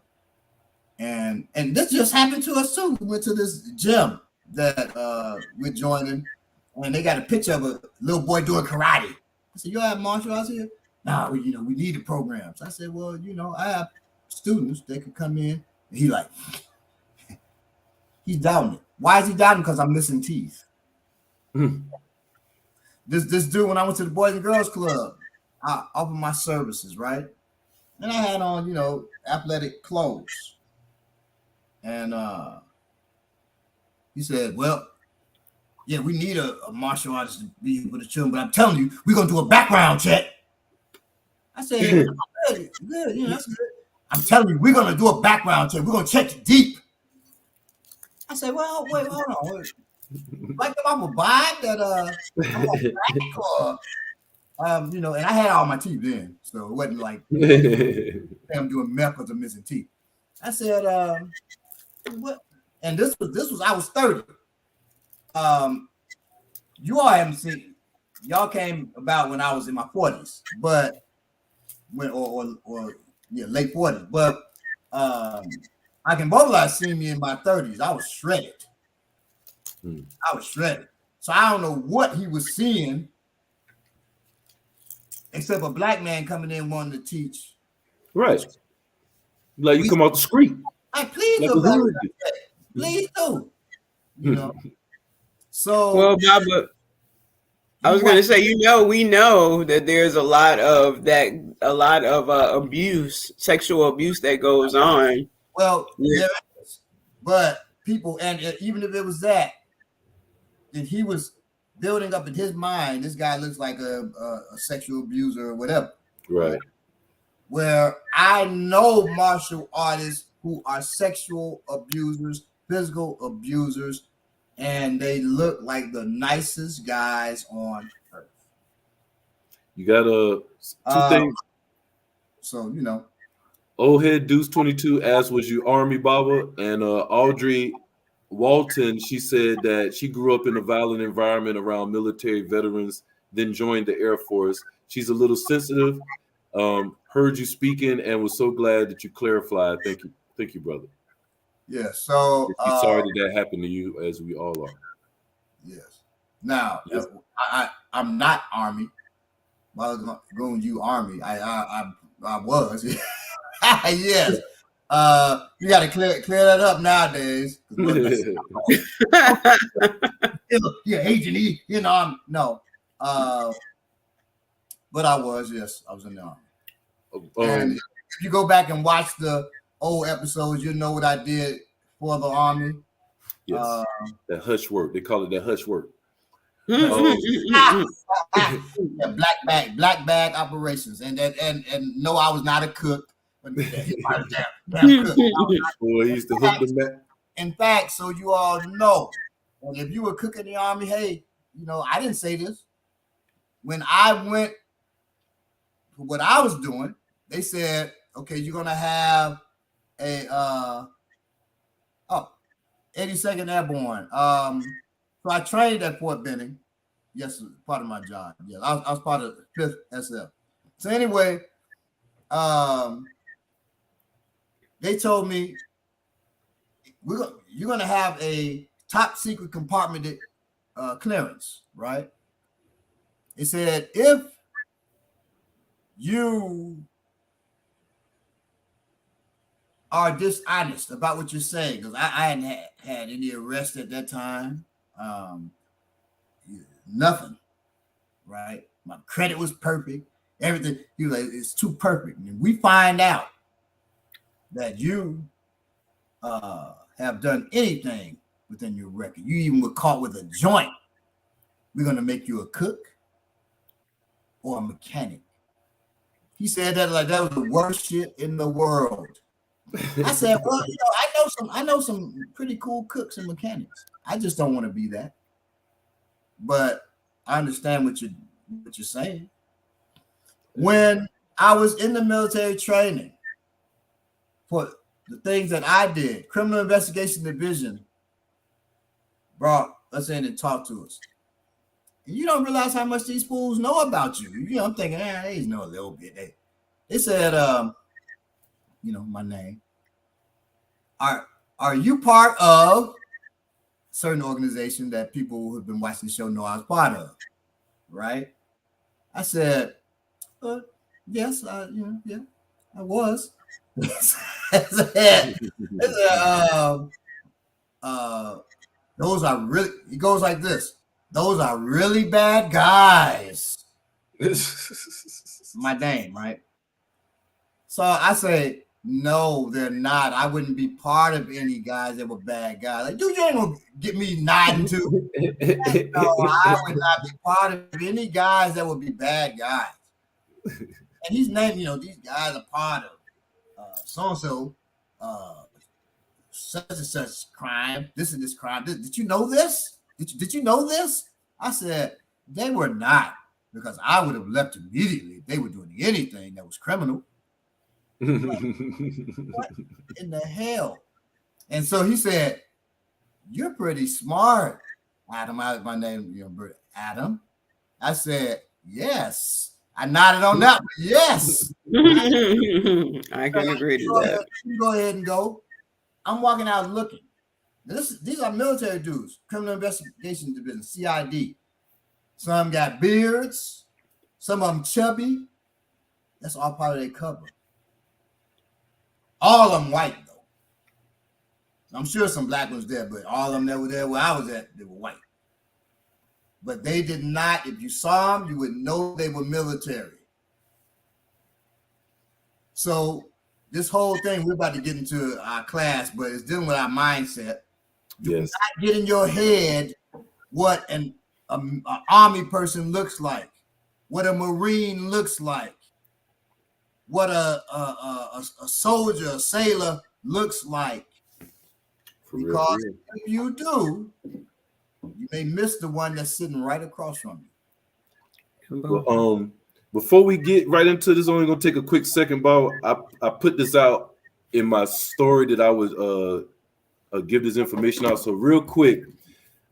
And this just happened to us too. We went to this gym that we're joining, and they got a picture of a little boy doing karate. I said, "You have martial arts here?" "No, we need the programs." I said, "Well, I have students that could come in." And he's doubting it. Why is he doubting? Because I'm missing teeth. This dude, when I went to the Boys and Girls Club, I offered my services, right? And I had on, athletic clothes. And he said, "Well, yeah, we need a martial artist to be with the children, but I'm telling you, we're going to do a background check." I said, "Good, that's good. I'm telling you, we're going to do a background check. We're going to check you deep." I said, "Well, wait, hold on. Like if I'm a vibe that I'm on crack or, and I had all my teeth in, so it wasn't like I'm doing meth because I'm missing teeth." I said, "What?" And this was I was 30. You all haven't seen. Y'all came about when I was in my 40s, but late 40s. But I can both have seen me in my 30s. I was shredded. So I don't know what he was seeing, except a black man coming in wanting to teach. Right. Like you come out the street. Please do, please do. So well, Baba, I was going to say, we know that there's a lot of abuse, sexual abuse that goes on. Well, there is, but people, and even if it was that, then he was building up in his mind. This guy looks like a sexual abuser or whatever. Right. Where I know martial artists who are sexual abusers, physical abusers, and they look like the nicest guys on earth. You got two things. So, Old Head Deuce 22 asked, "Was you Army, Baba?" And Audrey Walton, she said that she grew up in a violent environment around military veterans, then joined the Air Force. She's a little sensitive. Heard you speaking and was so glad that you clarified. Thank you, brother. Yeah. So sorry that happened to you, as we all are. Yes. Now, yes. I'm not Army. I was going to you Army. I was. Yes. You got to clear that up nowadays. Yeah, Agent E. No. But I was. Yes, I was in the Army. And if you go back and watch the old episodes, you'll know what I did for the Army. Yes, that hush work. They call it that hush work. Black bag operations, and no, I was not a cook. Damn cook. Boy, he used to hook them back. In fact, so you all know, and if you were cooking in the Army, hey, I didn't say this. when I went for what I was doing, they said, okay, you're gonna have a 82nd Airborne. So I trained at Fort Benning. Yes, part of my job. Yeah, I was part of 5th SF. So anyway, they told me you're gonna have a top secret compartmented clearance, right? It said if you are dishonest about what you're saying, because I hadn't had any arrest at that time, nothing, right? My credit was perfect, everything. He was like, it's too perfect. And we find out that you have done anything within your record, you even were caught with a joint, we're gonna make you a cook or a mechanic. He said that like that was the worst shit in the world. I said, well, I know some pretty cool cooks and mechanics. I just don't want to be that. But I understand what you're saying. When I was in the military training for the things that I did, Criminal Investigation Division brought us in and talked to us. And you don't realize how much these fools know about you. You know, I'm thinking, they know a little bit. They said, my name. Are you part of a certain organization that people who have been watching the show know I was part of? Right? I said, yes, I was. Those are really, it goes like this. Those are really bad guys. My name, right? So I say, no, they're not. I wouldn't be part of any guys that were bad guys. Like, dude, you ain't gonna get me nodding to. No, I would not be part of any guys that would be bad guys. And he's named, these guys are part of so-and-so, such and such crime. This and this crime. Did you know this? Did you know this? I said, they were not, because I would have left immediately if they were doing anything that was criminal. What in the hell? And so he said, you're pretty smart, Adam. My name, Adam. I said, yes. I nodded on that one. Yes. I can agree to that. Go ahead and go. I'm walking out looking. These are military dudes, Criminal Investigation Division, CID. Some got beards, some of them chubby. That's all part of their cover. All of them white, though. I'm sure some black ones there, but all of them that were there where I was at, they were white. But they did not, if you saw them, you would know they were military. So this whole thing, we're about to get into our class, but it's dealing with our mindset. Do not get in your head what an Army person looks like, what a Marine looks like, what a soldier, a sailor looks like. Because if you do, you may miss the one that's sitting right across from you. Well, before we get right into this, only gonna take a quick second, Bob. I put this out in my story that I would give this information out. So real quick,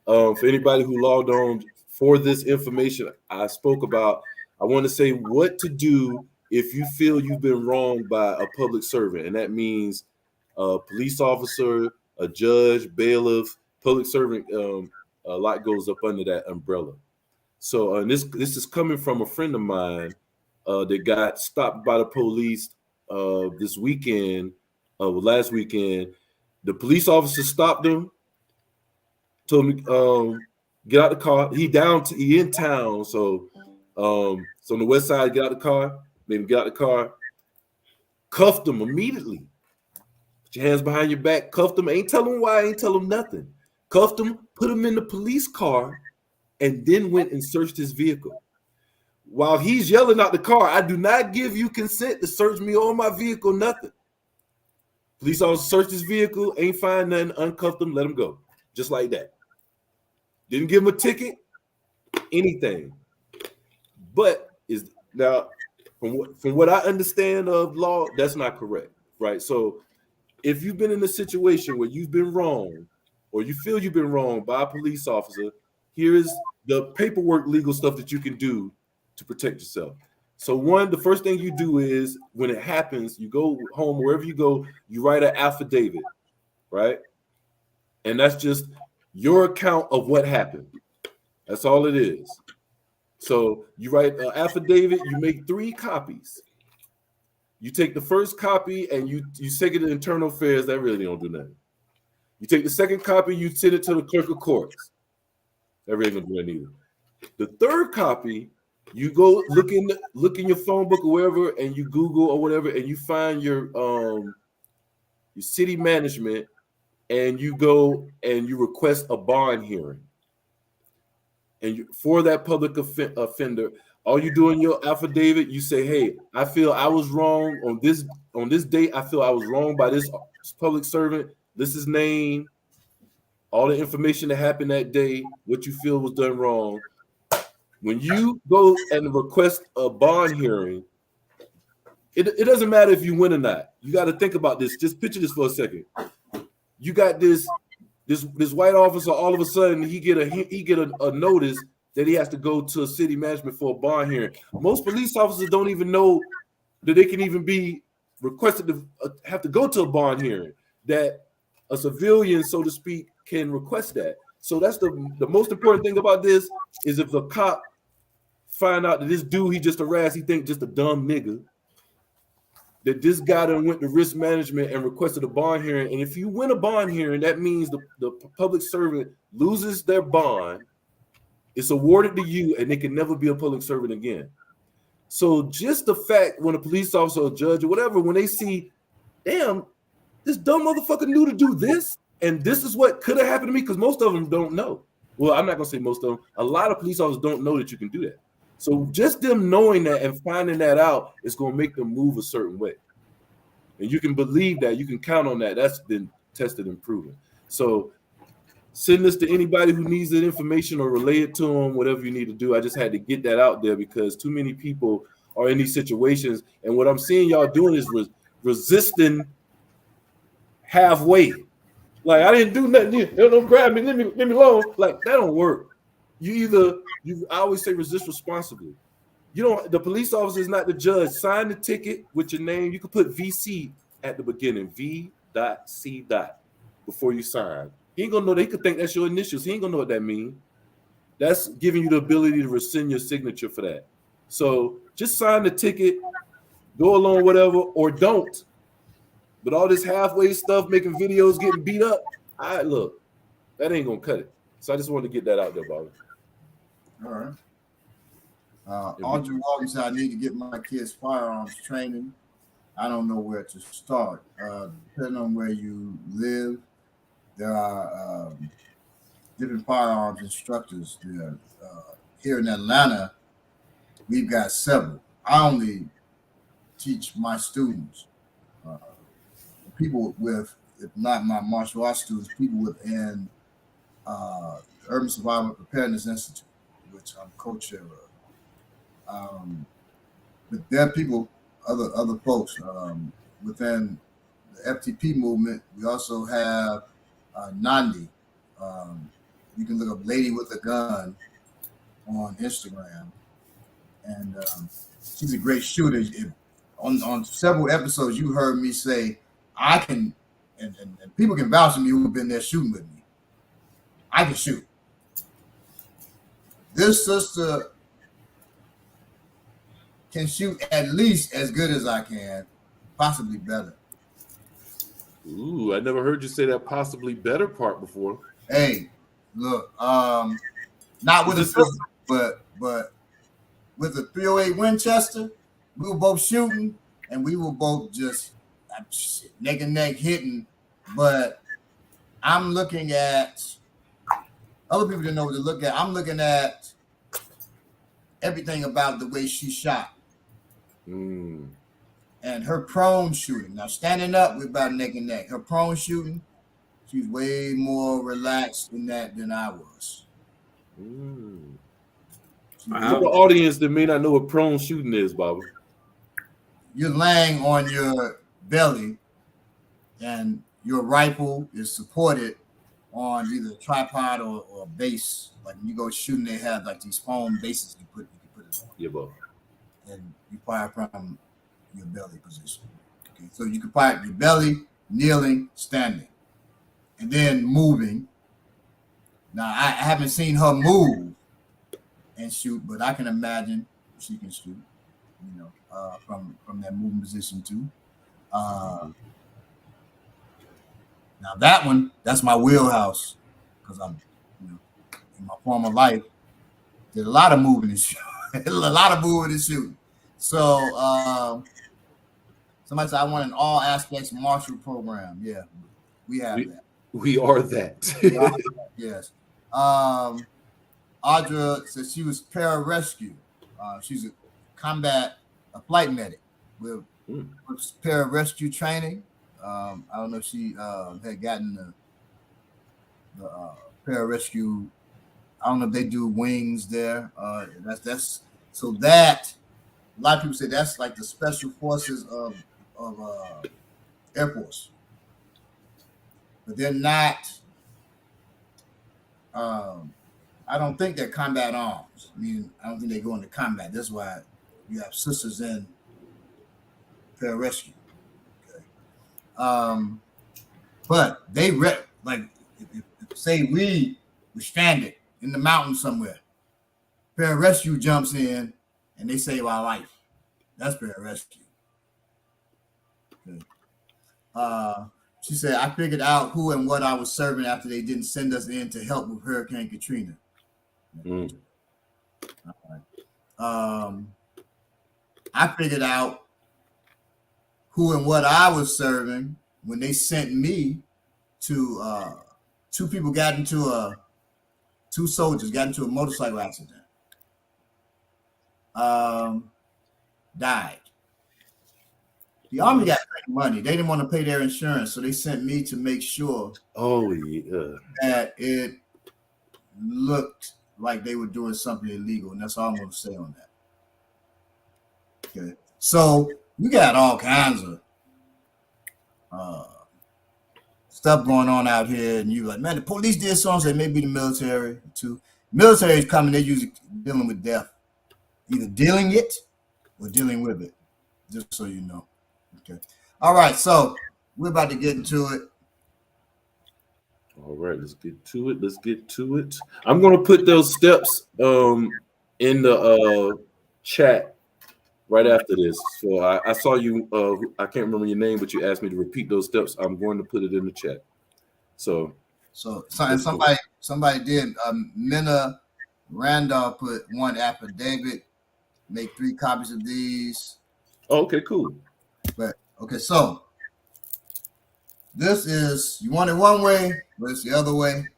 for anybody who logged on for this information, I spoke about. I want to say what to do if you feel you've been wronged by a public servant, and that means a police officer, a judge, bailiff, public servant. A lot goes up under that umbrella. So and this is coming from a friend of mine that got stopped by the police this weekend, last weekend. The police officer stopped him, told me get out the car. He in town, so on the west side, get out the car, made him get out the car, cuffed him immediately. Put your hands behind your back, cuffed him, ain't tell him why, ain't tell him nothing. Cuffed him, put him in the police car, and then went and searched his vehicle. While he's yelling out the car, I do not give you consent to search me or my vehicle, nothing. Police officer searched his vehicle, ain't find nothing, uncuffed him, let him go. Just like that. Didn't give him a ticket, anything. But is now from what I understand of law, that's not correct, right? So if you've been in a situation where you've been wrong or you feel you've been wrong by a police officer, here is the paperwork legal stuff that you can do to protect yourself. So one, the first thing you do is when it happens, you go home, wherever you go, you write an affidavit, right? And that's just your account of what happened. That's all it is. So you write an affidavit, you make 3 copies. You take the first copy and you take it to internal affairs. That really don't do nothing. You take the second copy, you send it to the clerk of courts. That really don't do nothing either. The third copy, you go look in your phone book or wherever, and you Google or whatever, and you find your city management, and you go and you request a bond hearing. And for that public offender, all you do in your affidavit, you say, "Hey, I feel I was wrong on this date. I feel I was wrong by this public servant. This is name, all the information that happened that day, what you feel was done wrong." When you go and request a bond hearing, it doesn't matter if you win or not. You got to think about this. Just picture this for a second. You got this white officer. All of a sudden, he get a notice that he has to go to a city management for a bond hearing. Most police officers don't even know that they can even be requested to have to go to a bond hearing. That a civilian, so to speak, can request that. So that's the most important thing about this is if the cop find out that this dude he just harassed, he think just a dumb nigga, that this guy done went to risk management and requested a bond hearing. And if you win a bond hearing, that means the public servant loses their bond. It's awarded to you, and they can never be a public servant again. So just the fact when a police officer or judge or whatever, when they see, damn, this dumb motherfucker knew to do this, and this is what could have happened to me, because most of them don't know. Well, I'm not going to say most of them. A lot of police officers don't know that you can do that. So just them knowing that and finding that out is going to make them move a certain way. And you can believe that. You can count on that. That's been tested and proven. So send this to anybody who needs that information or relay it to them, whatever you need to do. I just had to get that out there because too many people are in these situations. And what I'm seeing y'all doing is resisting halfway. Like, I didn't do nothing. You don't grab me, let me alone. Like, that don't work. I always say resist responsibly. The police officer is not the judge. Sign the ticket with your name. You can put VC at the beginning, V.C. before you sign. He ain't gonna know. They could think that's your initials. He ain't gonna know what that means. That's giving you the ability to rescind your signature for that. So just sign the ticket, go along, whatever, or don't. But all this halfway stuff, making videos, getting beat up, look, that ain't gonna cut it. So I just wanted to get that out there, Bobby. All right. Audrey Walton said, I need to get my kids firearms training. I don't know where to start. Depending on where you live, there are different firearms instructors there. Here in Atlanta, we've got several. I only teach my students, people with, if not my martial arts students, people within the Urban Survival Preparedness Institute, which I'm co-chair of. But there are people, other folks within the FTP movement. We also have Nandi. You can look up Lady with a Gun on Instagram, and she's a great shooter. On several episodes, you heard me say, I can, and people can vouch for me who've been there shooting with me. I can shoot. This sister can shoot at least as good as I can, possibly better. Ooh, I never heard you say that possibly better part before. Hey, look, not with a pistol, but with a 308 Winchester, we were both shooting and we were both just neck and neck hitting. But I'm looking at, other people didn't know what to look at. I'm looking at everything about the way she shot. And her prone shooting. Now, standing up, we're about neck and neck. Her prone shooting, she's way more relaxed in that than I was. For the audience that may not know what prone shooting is, Baba. You're laying on your belly, and your rifle is supported on either a tripod or a base. Like when you go shooting, they have like these foam bases you can put it on. Yeah, Baba. And you fire from your belly position. Okay, so you can fire your belly, kneeling, standing, and then moving. Now I haven't seen her move and shoot, but I can imagine she can shoot. You know, from that moving position too. Now that one, that's my wheelhouse, because I'm, you know, in my former life, did a lot of moving and shooting, a lot of moving and shooting. So somebody said I want an all aspects martial program. Yeah, we have that. We are that. Yes. Audra says she was pararescue. She's a flight medic with pararescue training. I don't know if she had gotten the pararescue. I don't know if they do wings there. That's so that a lot of people say that's like the special forces of Air Force, but they're not. I don't think they're combat arms. I mean, I don't think they go into combat. That's why you have sisters in pararescue. Okay. But they like if say we were stranded in the mountains somewhere, pararescue jumps in and they save our life. That's pararescue. Okay. She said, I figured out who and what I was serving after they didn't send us in to help with Hurricane Katrina. All right. I figured out who and what I was serving when they sent me to two soldiers got into a motorcycle accident. Died. The Army got paid money. They didn't want to pay their insurance, so they sent me to make sure that it looked like they were doing something illegal, and that's all I'm going to say on that. Okay, so you got all kinds of stuff going on out here, and you like, man, the police did something. They may be the military too. Military is coming. They're usually dealing with death, either dealing it or dealing with it. Just so you know. Okay. All right. So we're about to get into it. All right. Let's get to it. I'm going to put those steps in the chat right after this. So I saw you. I can't remember your name, but you asked me to repeat those steps. I'm going to put it in the chat. So somebody did. Minna Randolph put one affidavit. Make 3 copies of these. Oh, okay, cool. But okay, so this is, you want it one way, but it's the other way.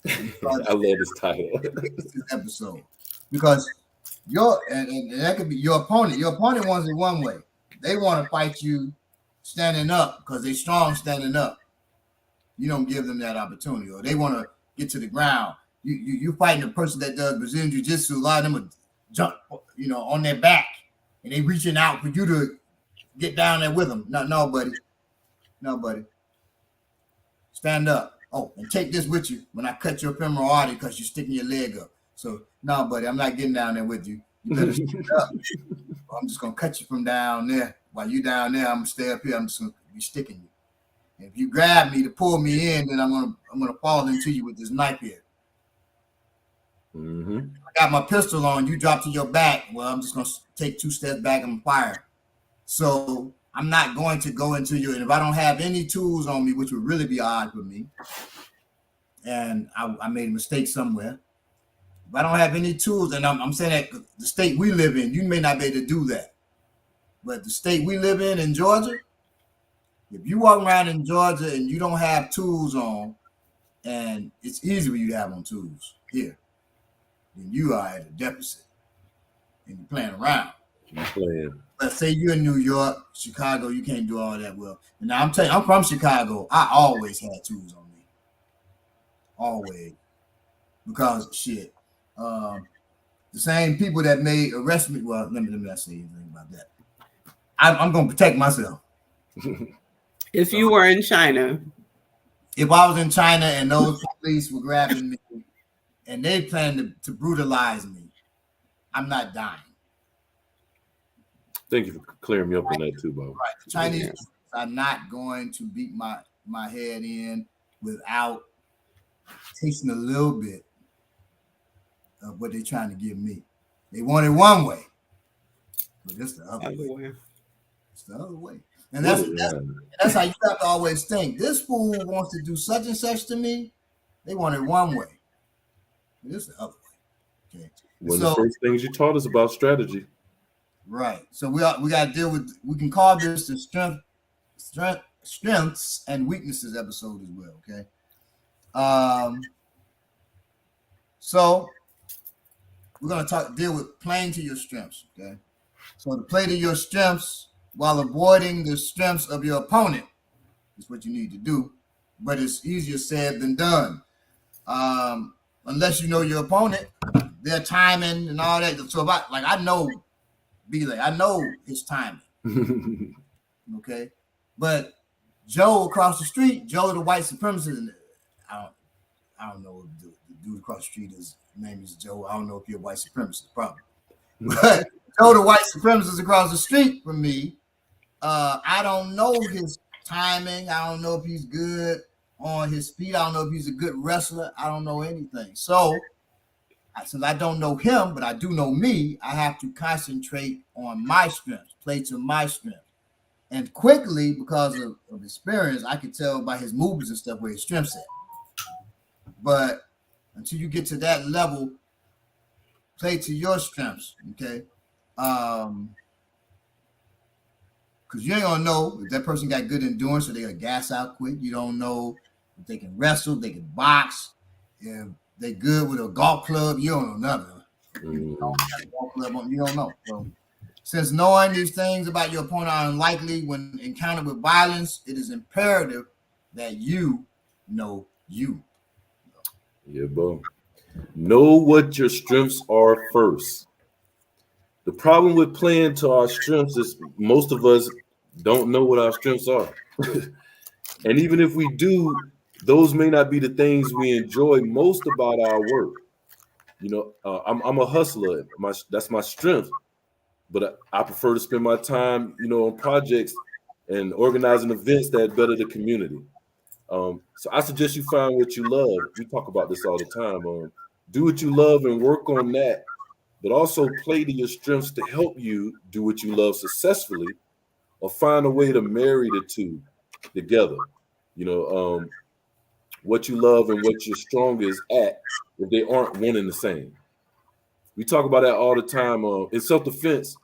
I love this title. This episode, because and that could be your opponent. Your opponent wants it one way. They want to fight you standing up because they're strong standing up. You don't give them that opportunity, or they want to get to the ground. You fighting a person that does Brazilian Jiu-Jitsu. A lot of them would jump, on their back, and they reaching out for you to get down there with them. No, buddy. Stand up. Oh, and take this with you when I cut your femoral artery because you're sticking your leg up. So, no, buddy, I'm not getting down there with you. You better stand up. I'm just going to cut you from down there. While you down there, I'm going to stay up here. I'm just going to be sticking you. And if you grab me to pull me in, then I'm gonna fall into you with this knife here. Mm-hmm. I got my pistol on. You drop to your back. Well, I'm just going to take 2 steps back and fire. So I'm not going to go into you. And if I don't have any tools on me, which would really be odd for me, and I made a mistake somewhere. If I don't have any tools, and I'm saying that the state we live in, you may not be able to do that. But the state we live in Georgia, if you walk around in Georgia and you don't have tools on, and it's easy for you to have on tools here, then you are at a deficit and you're playing around. Let's say you're in New York, Chicago, you can't do all that well. And now I'm telling you, I'm from Chicago. I always had tools on me. Always. Because shit. the same people that may arrest me. Well, let me not say anything about that. I'm going to protect myself. If you were in China, if I was in China and those police were grabbing me and they planned to brutalize me, I'm not dying. Thank you for clearing me up on that too, Bob. Right. The Chinese are not going to beat my head in without tasting a little bit of what they're trying to give me. They want it one way, but it's the other way. It's the other way. And that's how you have to always think. This fool wants to do such and such to me. They want it one way. But it's the other way. Okay. One of the first things you taught us about strategy. Right. So we got to deal with. We can call this the strengths and weaknesses episode as well. Okay. So we're gonna deal with playing to your strengths. Okay. So to play to your strengths while avoiding the strengths of your opponent is what you need to do, but it's easier said than done. Unless you know your opponent, their timing and all that. So I know Belay, I know his timing. Okay, but Joe across the street, Joe the white supremacist, I don't know if the dude across the street, his name is Joe. I don't know if you're a white supremacist, probably. But Joe the white supremacist across the street from me, I don't know his timing. I don't know if he's good on his feet. I don't know if he's a good wrestler. I don't know anything. So since I don't know him, but I do know me, I have to concentrate on my strengths, play to my strengths. And quickly, because of experience, I can tell by his movements and stuff where his strengths at. But until you get to that level, play to your strengths, okay? Because you ain't gonna know if that person got good endurance or they gonna gas out quick. You don't know if they can wrestle, they can box, if they good with a golf club. You don't know nothing. You don't know. So, since knowing these things about your opponent are unlikely when encountered with violence, it is imperative that you know you. Yeah, boom. Know what your strengths are first. The problem with playing to our strengths is most of us don't know what our strengths are. And even if we do, those may not be the things we enjoy most about our work. You know, I'm a hustler. That's my strength. But I prefer to spend my time, you know, on projects and organizing events that better the community. So I suggest you find what you love. We talk about this all the time. Do what you love and work on that, but also play to your strengths to help you do what you love successfully, or find a way to marry the two together. You know, what you love and what you're strongest at, if they aren't one and the same. We talk about that all the time. In self-defense,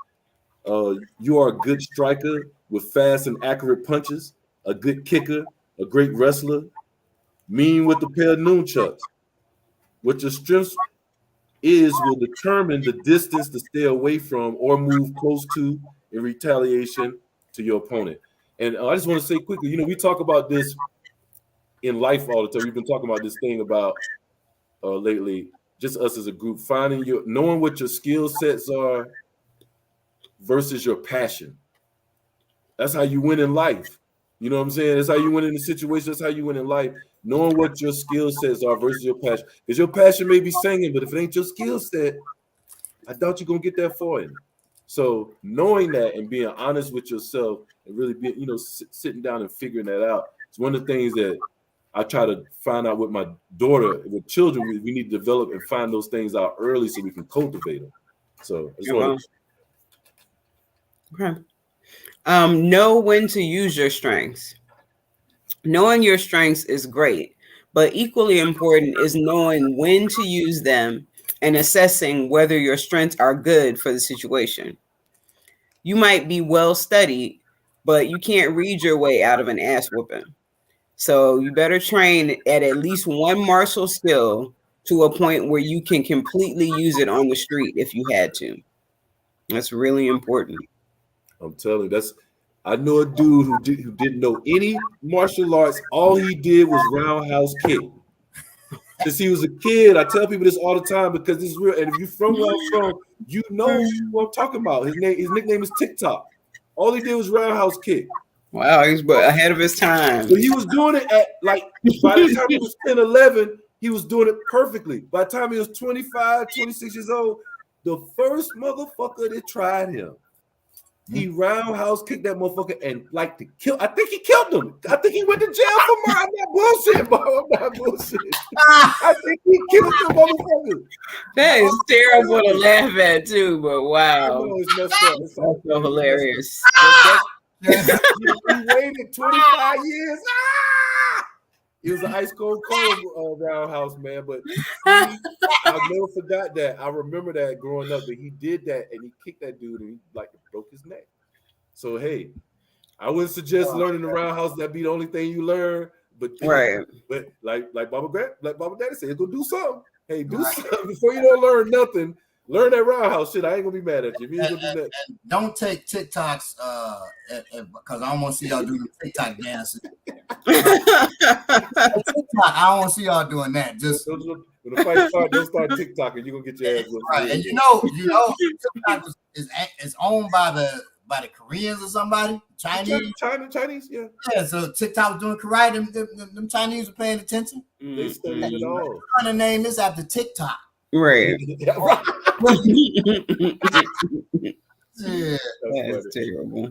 you are a good striker with fast and accurate punches, a good kicker, a great wrestler, mean with a pair of nunchucks. What your strengths will determine the distance to stay away from or move close to in retaliation to your opponent. And I just want to say quickly, you know, we talk about this in life all the time. We've been talking about this thing about lately, just us as a group, knowing what your skill sets are versus your passion. That's how you win in life. You know what I'm saying? That's how you win in the situation. That's how you win in life. Knowing what your skill sets are versus your passion. Because your passion may be singing, but if it ain't your skill set, I doubt you're going to get that far in it. So knowing that and being honest with yourself and really being, you know, sitting down and figuring that out. It's one of the things that I try to find out with my daughter, with children. We need to develop and find those things out early so we can cultivate them. So I just want to... Okay. Know when to use your strengths. Knowing your strengths is great, but equally important is knowing when to use them and assessing whether your strengths are good for the situation. You might be well studied, but you can't read your way out of an ass whooping. So you better train at least one martial skill to a point where you can completely use it on the street if you had to. That's really important. I'm telling you, I know a dude who didn't know any martial arts. All he did was roundhouse kick. Since he was a kid, I tell people this all the time because this is real. And if you're from where I'm from, you know what I'm talking about. His nickname is TikTok. All he did was roundhouse kick. Wow, he's ahead of his time. But he was doing it at like by the time he was 10, 11, he was doing it perfectly. By the time he was 25, 26 years old, the first motherfucker that tried him, he roundhouse kicked that motherfucker and like to kill. I think he killed him. I think he went to jail for murder. I'm not bullshit, bro. I'm not bullshit. I think he killed the motherfucker. That is terrible to laugh at too, but wow. I know, it's messed up. It's so hilarious. He waited 25 years. It was an ice cold roundhouse, man. But I never forgot that. I remember that growing up that he did that and he kicked that dude and he like broke his neck. So hey, I wouldn't suggest learning the roundhouse. That'd be the only thing you learn. But right. But like Baba Daddy said, go do something. Hey, do something before you don't learn nothing. Learn that roundhouse shit. I ain't gonna be mad at you. And don't take TikToks because I don't want to see y'all doing TikTok dances. TikTok, I don't want to see y'all doing that. Just when the fight starts, don't start TikToking. You're gonna get your ass whooped. Right, and you know, TikTok is owned by the Koreans or somebody, Chinese, yeah. Yeah, so TikTok was doing karate. Them Chinese were paying attention. They studied it all. I'm trying to name this after TikTok. Right. Yeah, that's terrible.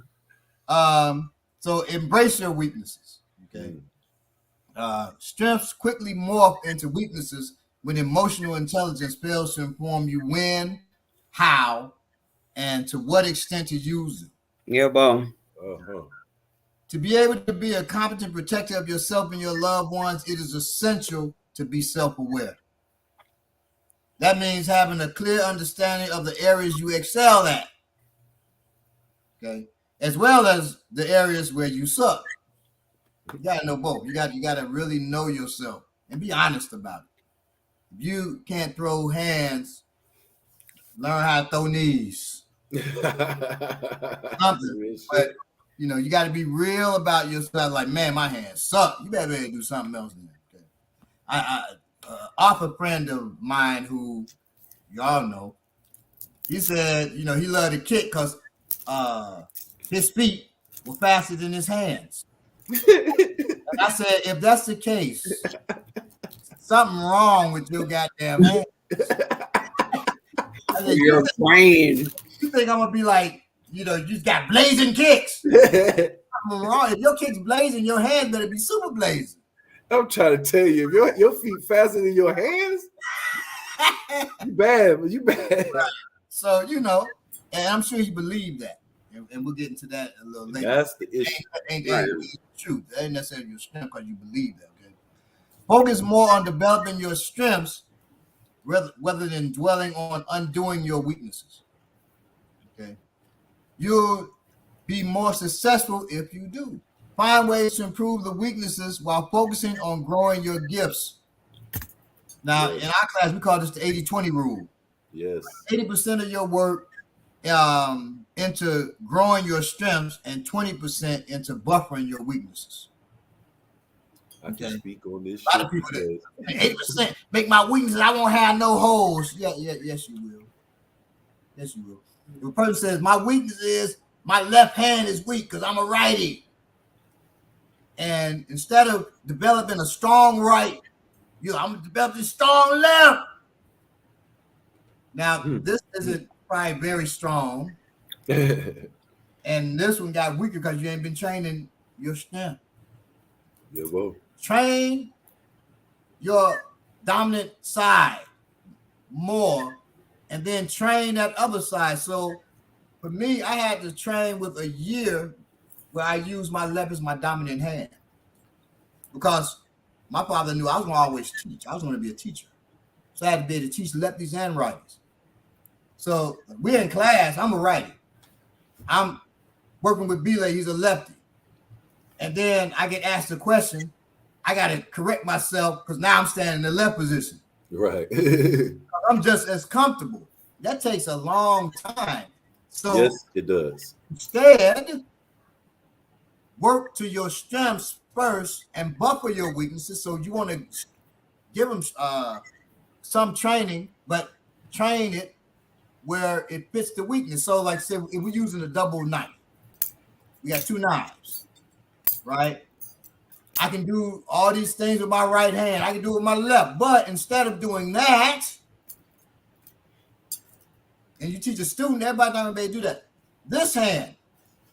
So embrace your weaknesses. Okay. Strengths quickly morph into weaknesses when emotional intelligence fails to inform you when, how, and to what extent to use them. Yeah, boy. To be able to be a competent protector of yourself and your loved ones, it is essential to be self-aware. That means having a clear understanding of the areas you excel at, okay, as well as the areas where you suck. You gotta know both. You gotta really know yourself and be honest about it. If you can't throw hands, learn how to throw knees. Something, but you got to be real about yourself. Like, man, my hands suck. You better do something else. Then. Okay. Off a friend of mine who y'all know, he said, he loved to kick because his feet were faster than his hands. And I said, if that's the case, something wrong with your goddamn hands. Your brain. You think I'm gonna be like, you just got blazing kicks? Something wrong. If your kicks blazing, your hands better be super blazing. I'm trying to tell you, if your feet faster than your hands, you bad. Right. So and I'm sure he believed that, and we'll get into that a little later. That's the issue. Ain't the truth. That ain't necessarily your strength because you believe that. Okay. Focus more on developing your strengths rather than dwelling on undoing your weaknesses. Okay. You'll be more successful if you do. Find ways to improve the weaknesses while focusing on growing your gifts. Now, in our class, we call this the 80-20 rule. Yes. 80% of your work into growing your strengths and 20% into buffering your weaknesses. I can speak on this. A lot of people 8% make my weaknesses. I won't have no holes. Yes, you will. Yes, you will. If a person says my weakness is my left hand is weak because I'm a righty. And instead of developing a strong right, I'm developing a strong left. Now, this isn't probably very strong. And this one got weaker because you ain't been training your strength. Yeah, well. Train your dominant side more and then train that other side. So for me, I had to train with a year where I used my left as my dominant hand because my father knew I was going to always teach. I was going to be a teacher. So I had to be able to teach lefties and righties. So we're in class. I'm a righty. I'm working with Belay. He's a lefty. And then I get asked a question. I got to correct myself because now I'm standing in the left position. Right. I'm just as comfortable. That takes a long time. So yes, it does. Instead, work to your strengths first and buffer your weaknesses. So you want to give them some training, but train it where it fits the weakness. So, like, say, if we're using a double knife, we got two knives, right? I can do all these things with my right hand. I can do it with my left. But instead of doing that, and you teach a student, everybody's not going to be able to do that. This hand,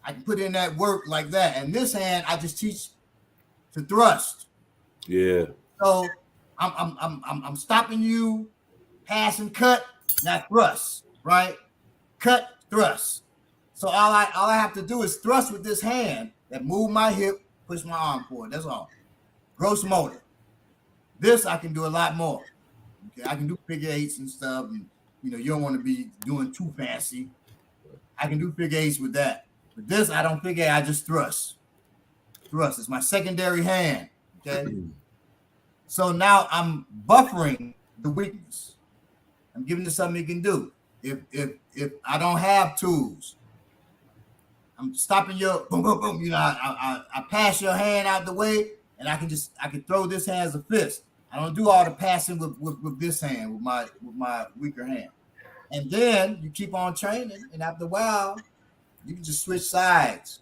I can put in that work like that. And this hand, I just teach to thrust. Yeah. So I'm stopping you, pass and cut, not thrust, right? Cut, thrust. So all I have to do is thrust with this hand that move my hip, push my arm forward. That's all. Gross motor. This I can do a lot more. Okay, I can do figure eights and stuff, and you don't want to be doing too fancy. I can do figure eights with that. But this I don't figure. I just thrust. Thrust. It's my secondary hand. Okay. So now I'm buffering the weakness. I'm giving you something you can do. If I don't have tools, I'm stopping your boom, boom, boom. I pass your hand out the way, and I can throw this hand as a fist. I don't do all the passing with this hand, with my weaker hand. And then you keep on training, and after a while, you can just switch sides,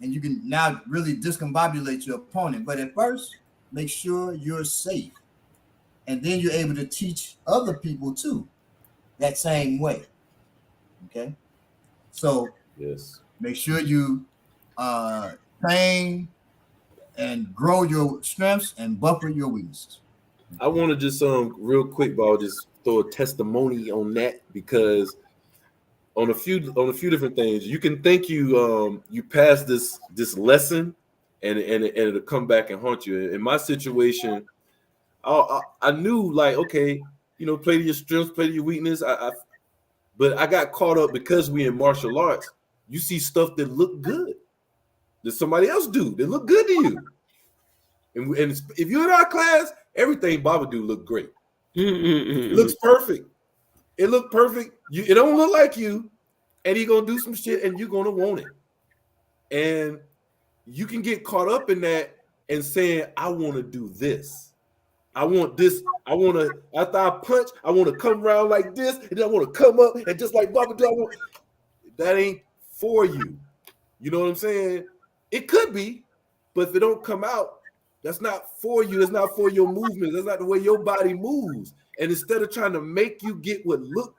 and you can now really discombobulate your opponent. But at first, make sure you're safe, and then you're able to teach other people too that same way. Okay, so yes, make sure you train and grow your strengths and buffer your weaknesses. I want to just real quick, but I'll just throw a testimony on that, because on a few different things, you can think you passed this lesson, and it'll come back and haunt you. In my situation, I knew, like, okay, play to your strengths, play to your weakness. But I got caught up because we in martial arts. You see stuff that look good that somebody else do that look good to you, and if you're in our class, everything Baba do look great. It looks perfect. It look perfect. It don't look like you, and he gonna do some shit, and you're gonna want it. And you can get caught up in that and saying, I want to do this. I want this. I want to, after I punch, I want to come around like this, and then I want to come up and just like Baba do. That ain't for you. You know what I'm saying? It could be, but if it don't come out, that's not for you. That's not for your movement. That's not the way your body moves. And instead of trying to make you get what look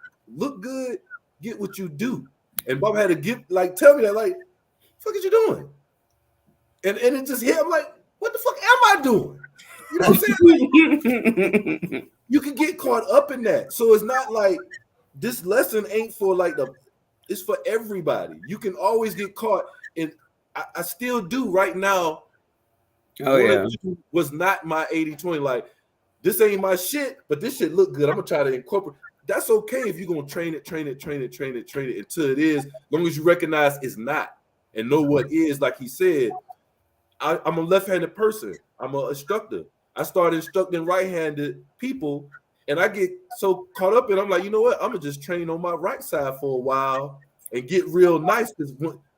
good, get what you do. And Bob had to tell me that, like, fuck is you doing? And it just hit. I'm like, what the fuck am I doing? You know what I'm saying? Like, you can get caught up in that. So it's not like this lesson ain't for it's for everybody. You can always get caught. And I still do right now. Oh, yeah. Was not my 80-20. Like, this ain't my shit, but this shit look good. I'm gonna try to incorporate. That's okay if you're gonna train it until it is, as long as you recognize it's not and know what is. Like he said, I'm a left-handed person. I'm an instructor. I started instructing right-handed people, and I get so caught up in it, I'm like, you know what? I'm gonna just train on my right side for a while and get real nice, because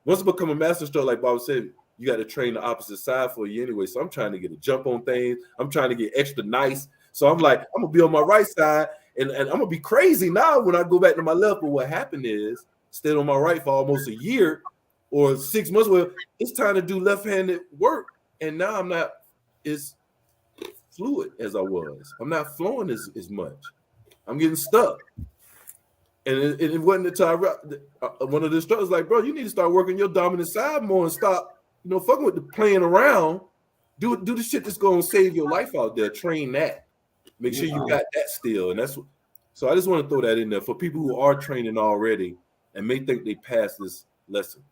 once I become a master instructor, like Bob said, you got to train the opposite side for you anyway. So I'm trying to get a jump on things. I'm trying to get extra nice. So I'm like, I'm gonna be on my right side, and I'm gonna be crazy now when I go back to my left. But what happened is, stayed on my right for almost a year or 6 months. Well, it's time to do left-handed work, and now I'm not as fluid as I was. I'm not flowing as much. I'm getting stuck. And it wasn't until one of the instructors like, bro, you need to start working your dominant side more and stop, fucking with the playing around. Do the shit that's gonna save your life out there. Train that. Make sure you got that still. And that's what. So I just want to throw that in there for people who are training already and may think they passed this lesson.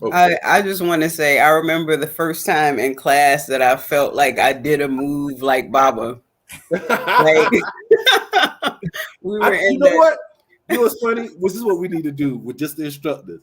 Okay. I just want to say, I remember the first time in class that I felt like I did a move like Baba. Like, what? You know what's funny? This is what we need to do with just the instructors.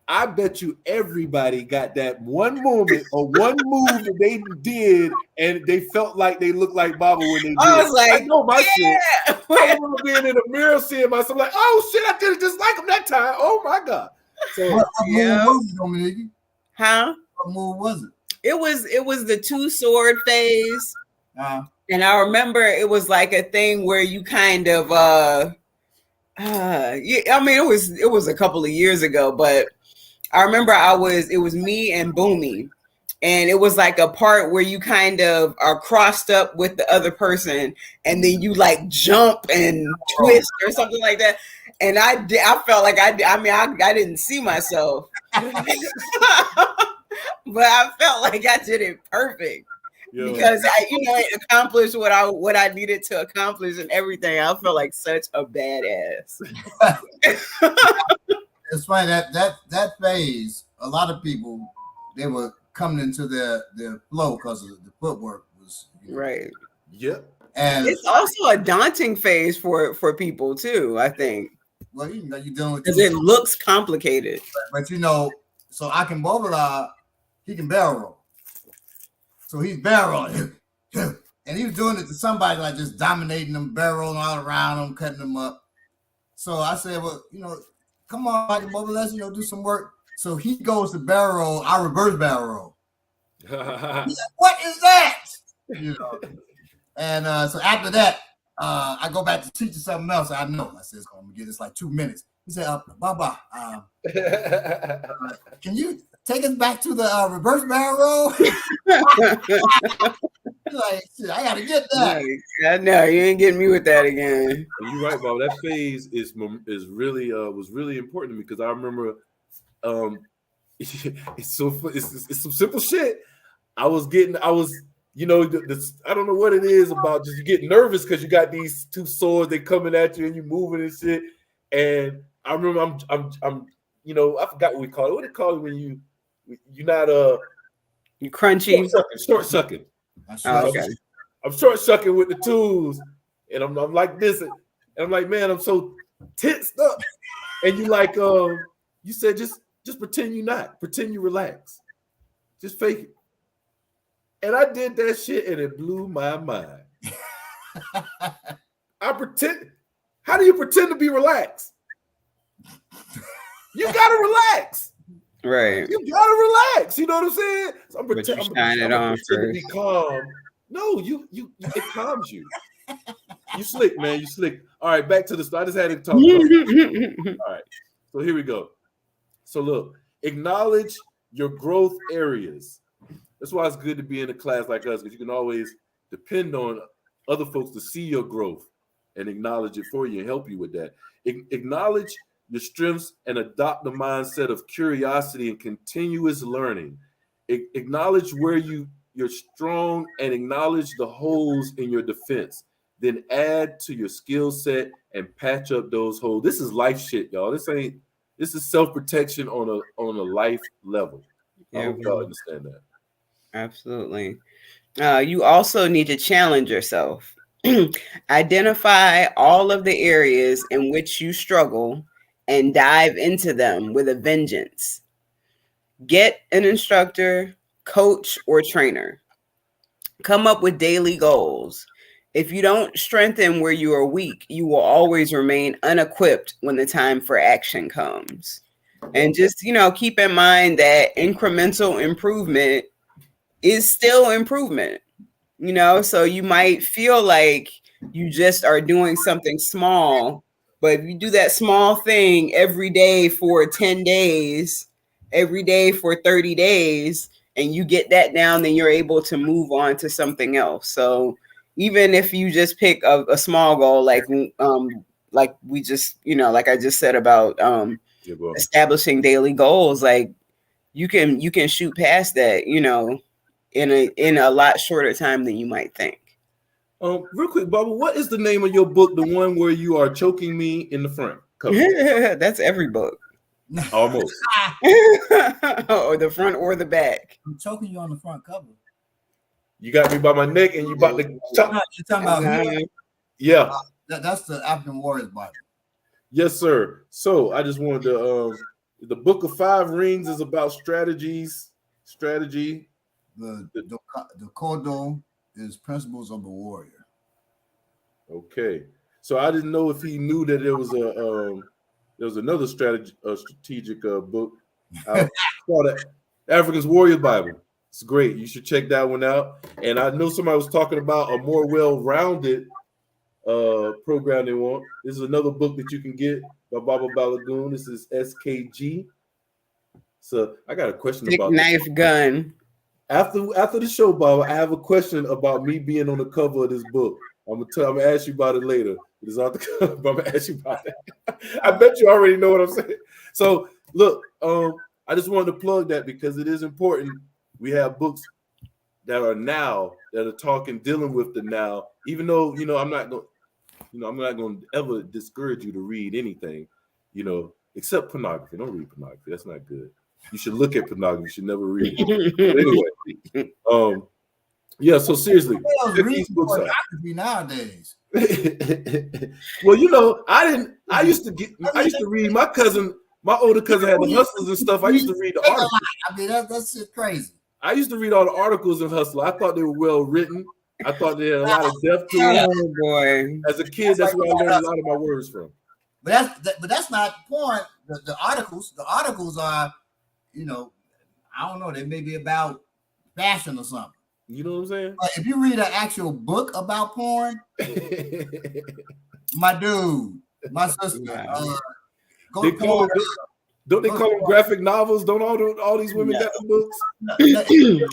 I bet you everybody got that one moment or one move that they did, and they felt like they looked like Baba when they did. I was like, I know my shit. I remember being in the mirror seeing myself like, oh shit, I did it just like him that time. Oh my God. So what move was it, Dominique? Huh? What move was it? It was the two sword phase. And I remember it was like a thing where you kind of yeah, I mean it was a couple of years ago, but I remember it was me and Boomy. And it was like a part where you kind of are crossed up with the other person, and then you like jump and twist or something like that. And I felt like I didn't see myself, but I felt like I did it perfect. Yo. Because it accomplished what I needed to accomplish and everything. I felt like such a badass. It's funny that phase. A lot of people, they were coming into their flow because of the footwork was right. Yep. And it's also a daunting phase for people too, I think. Well, you're dealing with because it looks complicated. But so I can bobble, he can barrel roll. So he's barrel rolling. And he was doing it to somebody, like just dominating them, barrel rolling all around them, cutting them up. So I said, well, come on, Michael Bubba, let's do some work. So he goes to barrel roll, I reverse barrel roll. He's like, what is that? And so after that, I go back to teaching something else. I know. I said, it's going to get this like 2 minutes. He said, Baba, can you take us back to the reverse barrel roll? Like, shit, I got to get that. I know, you ain't getting me with that again. You're right, Bob. That phase is really was really important to me because I remember it's some simple shit. I was I don't know what it is about just you get nervous because you got these two swords, they coming at you and you moving and shit. And I remember I'm I forgot what we call it. What do you call it when you're not you crunchy short sucking. Okay. I'm short sucking with the tools, and I'm like this, and I'm like, man, I'm so tensed up. And you like you said just pretend you relax, just fake it. And I did that shit, and it blew my mind. I pretend. How do you pretend to be relaxed? You gotta relax. Right. You gotta relax. You know what I'm saying? So I'm pretending to be calm. No, it calms you. You slick, man. You slick. All right, back to the start. I just had to talk about All right. So here we go. So look, acknowledge your growth areas. That's why it's good to be in a class like us, because you can always depend on other folks to see your growth and acknowledge it for you and help you with that. Acknowledge your strengths and adopt the mindset of curiosity and continuous learning. Acknowledge where you're strong and acknowledge the holes in your defense. Then add to your skill set and patch up those holes. This is life shit, y'all. This is self-protection on a life level. I hope y'all understand that. Absolutely. You also need to challenge yourself. Identify all of the areas in which you struggle and dive into them with a vengeance. Get an instructor, coach, or trainer. Come up with daily goals. If you don't strengthen where you are weak, you will always remain unequipped when the time for action comes. And just, keep in mind that incremental improvement is still improvement. So you might feel like you just are doing something small, but if you do that small thing every day for 10 days, every day for 30 days, and you get that down, then you're able to move on to something else. So even if you just pick a small goal, like we just, like I just said about establishing daily goals, like you can shoot past that, in a lot shorter time than you might think. Real quick, Bubba, what is the name of your book? The one where you are choking me in the front cover? That's every book. Almost. Or the front or the back. I'm choking you on the front cover. You got me by my neck, and you about to chop. You're talking about yeah. That's the African Warriors Bible. Yes, sir. So I just wanted to. The Book of Five Rings is about strategy. The Kodo is principles of the warrior. Okay, so I didn't know if he knew that there was another strategic book. I called it African's Warriors Bible. It's great. You should check that one out. And I know somebody was talking about a more well-rounded program they want. This is another book that you can get by Baba Balagoon. This is SKG. So I got a question Stick about knife this. gun. After the show, Baba, I have a question about me being on the cover of this book. I'm gonna ask you about it later. It is on the cover, but I'm gonna ask you about it. I bet you already know what I'm saying. So look, I just wanted to plug that because it is important. We have books that are now that are dealing with the now. Even though I'm not going to ever discourage you to read anything, except pornography. Don't read pornography. That's not good. You should look at pornography. You should never read it. But anyway, yeah. So seriously, check these books out. Nowadays. Well, I used to read. My older cousin had the Hustlers and stuff. I used to read the articles. I mean, that's just crazy. I used to read all the articles in Hustler. I thought they were well written. I thought they had a lot of depth to them. Oh boy! As a kid, that's where I learned a lot of my words from. But that's not the point. The articles are, I don't know. They may be about fashion or something. You know what I'm saying? But if you read an actual book about porn, my dude, my sister, go to porn. Don't they call them graphic novels? Don't all these women got the books?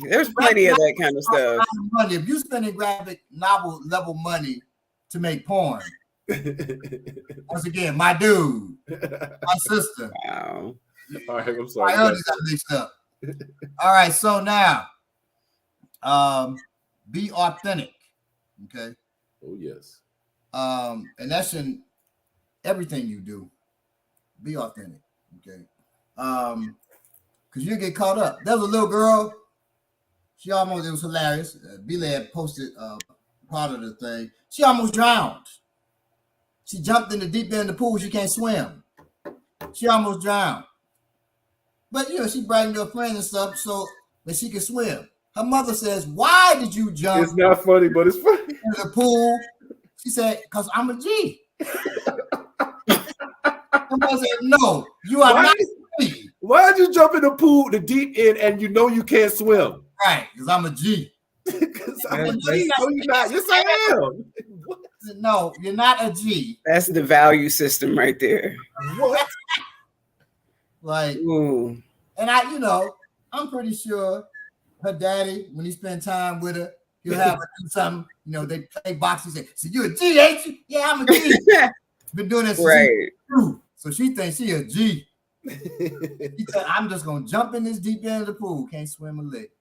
There's plenty of that kind of stuff. Money. If you spending graphic novel level money to make porn, once again, my dude, my sister. Wow. All right, I'm sorry. I already got mixed up. All right, so now, be authentic. Okay. Oh yes. And that's in everything you do. Be authentic. Okay. Because you get caught up. There was a little girl. It was hilarious. Billy had posted part of the thing. She almost drowned. She jumped in the deep end of the pool. She can't swim. She almost drowned. But she bragged to her friends and stuff so that she could swim. Her mother says, "Why did you jump?" It's not funny, but it's funny. In the pool. She said, "Because I'm a G." Someone said, "No, you are not a G." Why did you jump in the pool, the deep end, and you know you can't swim? Right, because I'm a G. Because I'm a G. No, you're not. Yes, I am. What? No, you're not a G. That's the value system right there. What? Like, ooh. And I'm pretty sure her daddy, when he spend time with her, he'll have her do something. They play boxing. Say, "So you a G, ain't you?" "Yeah, I'm a G." Been doing this right. So she thinks she a G. He said, "I'm just gonna jump in this deep end of the pool. Can't swim a lick."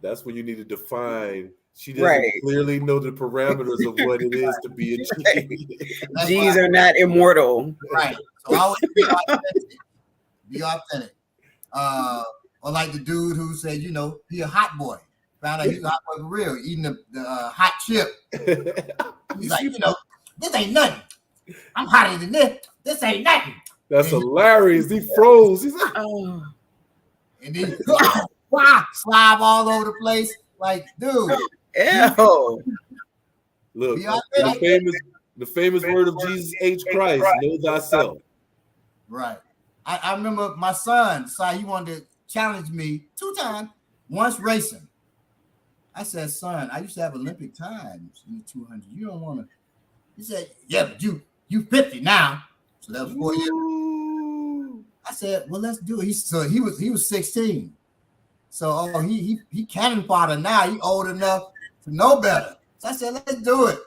That's when you need to define. She doesn't clearly know the parameters of what it is to be a G. G's are not immortal. Right. So always be authentic. Be authentic. Or like the dude who said, he a hot boy. Found out he's a hot boy for real, eating the hot chip. He's like, this ain't nothing. I'm hotter than this. This ain't nothing. That's hilarious. He froze. He's like, oh. And then slob all over the place. Like, dude. Ew. Look, the famous word of Jesus H. Christ, know thyself. Right. I remember my son decided he wanted to challenge me 2 times, once racing. I said, "Son, I used to have Olympic times in the 200. You don't want to." He said, "Yeah, but you 50 now." So that was 4 years. I said, "Well, let's do it." So he was 16. So he cannon fodder now. He old enough to know better. So I said, "Let's do it."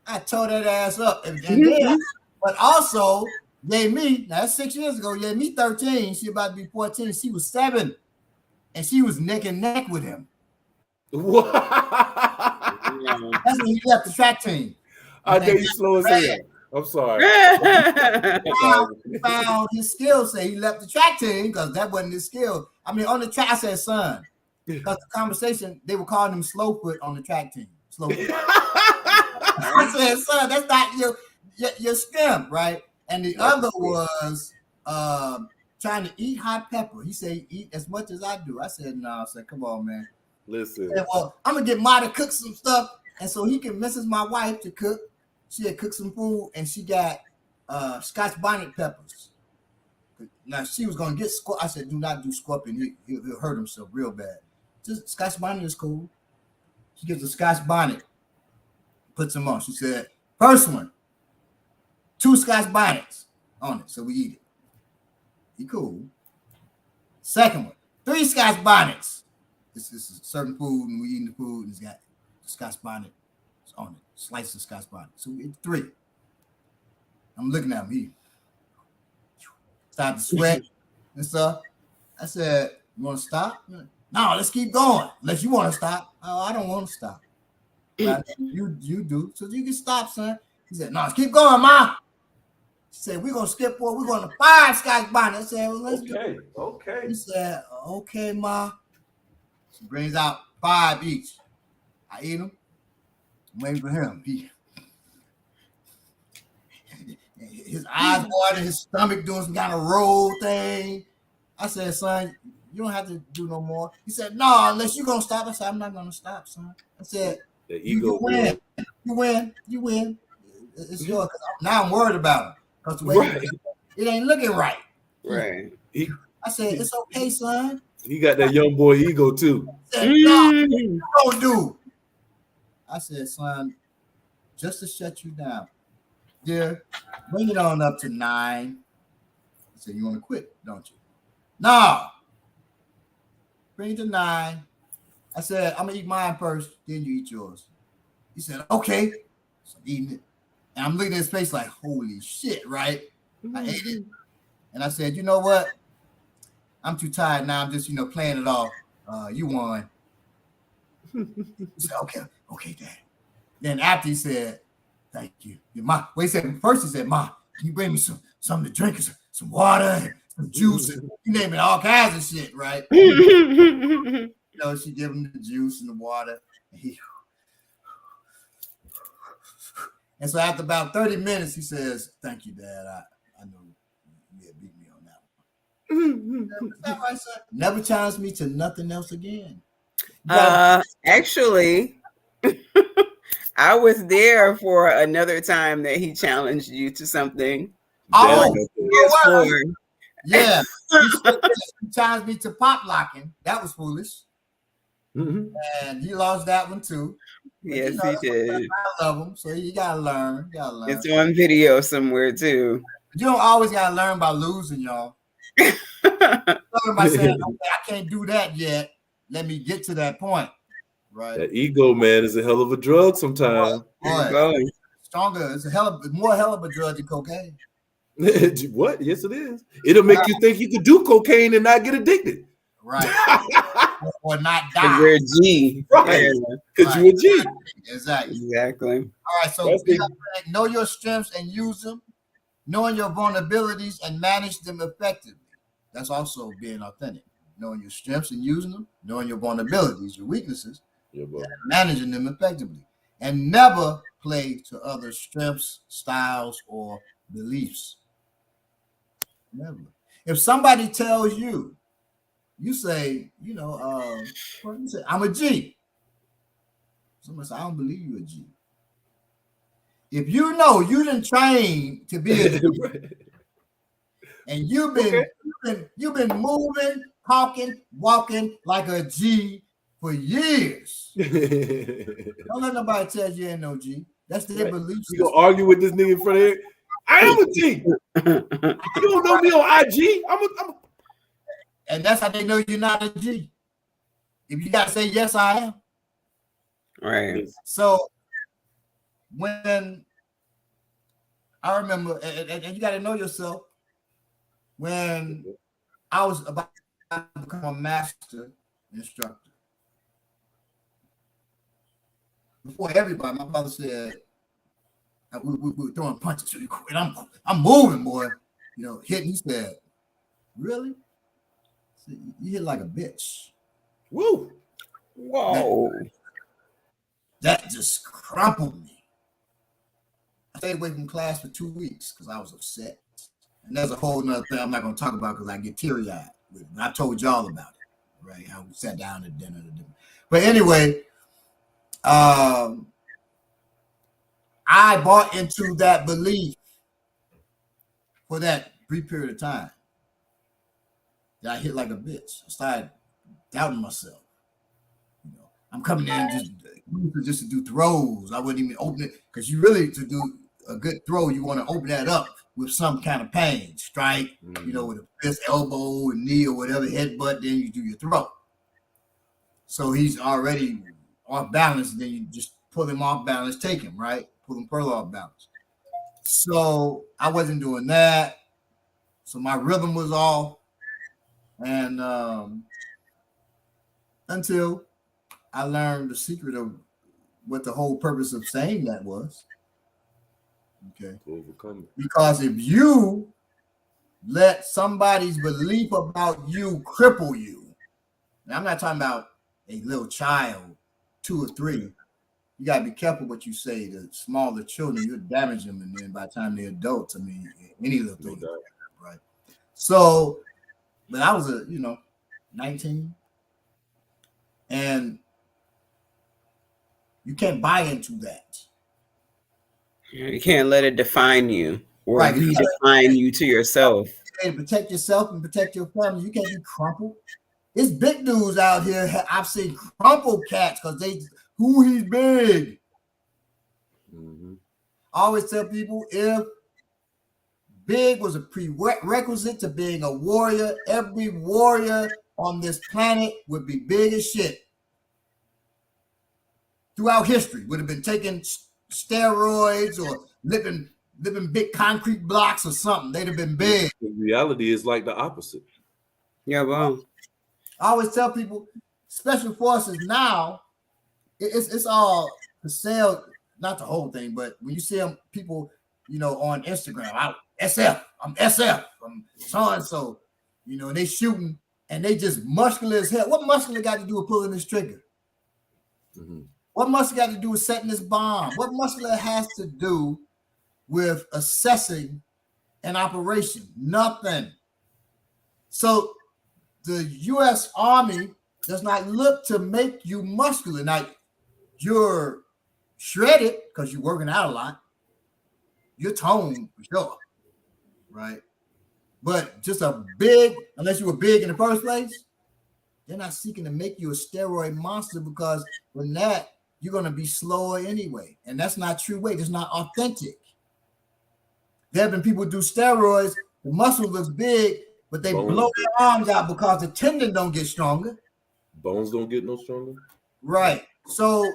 I tore that ass up, and then, but also gave me, now that's 6 years ago, gave me 13. She about to be 14. She was 7, and she was neck and neck with him. What? That's when he left the track team. I know you slow as hell. I'm sorry. He found his skill set. He left the track team because that wasn't his skill. I mean, on the track, I said, "Son," because the conversation, they were calling him Slowfoot on the track team. Slowfoot. I said, "Son, that's not your scrimp, right?" And the other was trying to eat hot pepper. He said, "Eat as much as I do." I said, "No." I said, "Come on, man." Listen. Said, "Well, I'm gonna get Ma to cook some stuff, and so he can message my wife to cook." She had cooked some food, and she got Scotch bonnet peppers. Now she was gonna get I said, "Do not do scorpion. He'll hurt himself real bad." just Scotch bonnet is cool. She gets a Scotch bonnet, puts them on. She said, first one, 2 Scotch bonnets on it, so we eat it. He cool. Second one, 3 Scotch bonnets. This is a certain food, and we eating the food, and it's got the Scotch bonnet on it. Slice of Scotch bonnet. So we eat 3. I'm looking at him. He started to sweat and stuff. I said, you want to stop? No, let's keep going. Unless you want to stop. Oh, I don't want to stop. But you do. So you can stop, son. He said, no, let's keep going, Ma. He said, we're going to skip forward. We're going to 5 Scotch bonnets. I said, well, let's Okay. do it. Okay. He said, okay, Ma. She brings out 5 each. I eat them. I'm waiting for him. His eyes watering, his stomach doing some kind of roll thing. I said, son, you don't have to do no more. He said, no, unless you're going to stop. I said, I'm not going to stop, son. I said, you win. You win. You win. It's yours. Now I'm worried about him. Because the way it ain't looking right. Right. I said, it's okay, son. He got that young boy ego, too. He said, no, what you going to do? I said, son, just to shut you down. Dear, bring it on up to 9. He said, you want to quit, don't you? No. Bring it to 9. I said, I'm going to eat mine first, then you eat yours. He said, okay. So I'm eating it. And I'm looking at his face like, holy shit, right? I ate it. And I said, you know what? I'm too tired now. I'm just, playing it off. You won. He said, okay, Dad. Then after he said, thank you. Ma, he said, first he said, Ma, can you bring me something to drink, some water, some juice, and you name it, all kinds of shit, right? She gave him the juice and the water. And so after about 30 minutes, he says, thank you, Dad. I know you had beat me on that one. Is that right, son? Never challenge me to nothing else again. Actually, I was there for another time that he challenged you to something. Oh, yeah. He challenged me to pop locking. That was foolish. Mm-hmm. And he lost that one too. But yes, he did. I love him, so you gotta learn. It's on video somewhere too. You don't always gotta learn by losing, y'all. Learn by saying, okay, I can't do that yet. Let me get to that point. Right. That ego, man, is a hell of a drug sometimes. Boy, stronger. It's more hell of a drug than cocaine. What? Yes, it is. It'll make you think you could do cocaine and not get addicted. Right. or not die. You're a G. Right. Because you're a G. Exactly. All right. So know your strengths and use them. Knowing your vulnerabilities and manage them effectively. That's also being authentic. Knowing your strengths and using them. Knowing your vulnerabilities, your weaknesses. And managing them effectively. And never play to other strengths, styles, or beliefs. Never. If somebody tells you, you say, I'm a G. Somebody say, I don't believe you're a G. If you know you didn't train to be a G, and you've been moving, talking, walking like a G for years. Don't let nobody tell you ain't no G. That's their belief system. You gonna argue with this nigga in front of him? I am a G. You don't know me on IG. I'm And that's how they know you're not a G. If you gotta say yes, I am. Right. So when I remember, and you gotta know yourself, when I was about to become a master instructor, before everybody, my father said, we were throwing punches, and I'm moving, boy. Hitting. He said, really? You hit like a bitch. Woo. Whoa. That just crumpled me. I stayed away from class for 2 weeks because I was upset. And there's a whole nother thing I'm not going to talk about because I get teary-eyed. I told y'all about it, right? How we sat down at dinner. But anyway, I bought into that belief for that brief period of time. That I hit like a bitch. I started doubting myself. I'm coming in just to do throws. I wouldn't even open it because you really to do a good throw, you want to open that up with some kind of pain, strike, with a fist, elbow, and knee or whatever, headbutt. Then you do your throw. So he's already off balance. Then you just pull him off balance, take him right, pull him further off balance. So I wasn't doing that. So my rhythm was off, and until I learned the secret of what the whole purpose of saying that was. Okay. Overcome it. Because if you let somebody's belief about you cripple you, now I'm not talking about a little child, 2 or 3. You gotta be careful what you say. The smaller children, you'll damage them, and then by the time they're adults, I mean, any little thing, right? So, but I was 19, and you can't buy into that. You can't let it define you or redefine you to yourself. You protect yourself and protect your family. You can't be crumpled. It's big dudes out here. I've seen crumpled cats because he's big. Mm-hmm. I always tell people if big was a prerequisite to being a warrior, every warrior on this planet would be big as shit. Throughout history, would have been taking steroids or living big concrete blocks or something. They'd have been big. The reality is like the opposite. Yeah, well, I always tell people, special forces now, it's all to sell, not the whole thing, but when you see them, people, on Instagram, I'm SF, I'm so and so, and they shooting and they just muscular as hell. What muscular got to do with pulling this trigger? Mm-hmm. What muscular got to do with setting this bomb? What muscular has to do with assessing an operation? Nothing. So the U.S. Army does not look to make you muscular. Now, you're shredded because you're working out a lot. You're toned for sure, right? But just unless you were big in the first place, they're not seeking to make you a steroid monster because when that, you're going to be slower anyway. And that's not true weight. It's not authentic. There have been people who do steroids, the muscle looks big, but they blow their arms out because the tendon don't get stronger. Bones don't get no stronger. Right. So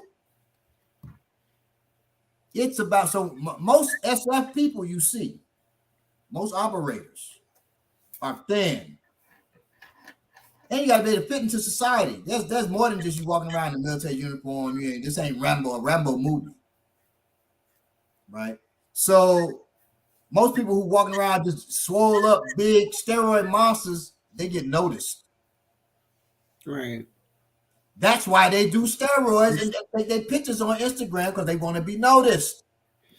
it's about, most SF people you see, most operators are thin. And you got to be able to fit into society. There's more than just you walking around in a military uniform. This ain't a Rambo movie. Right? So most people who walking around just swole up big steroid monsters, they get noticed. Right. That's why they do steroids and they take their pictures on Instagram because they want to be noticed.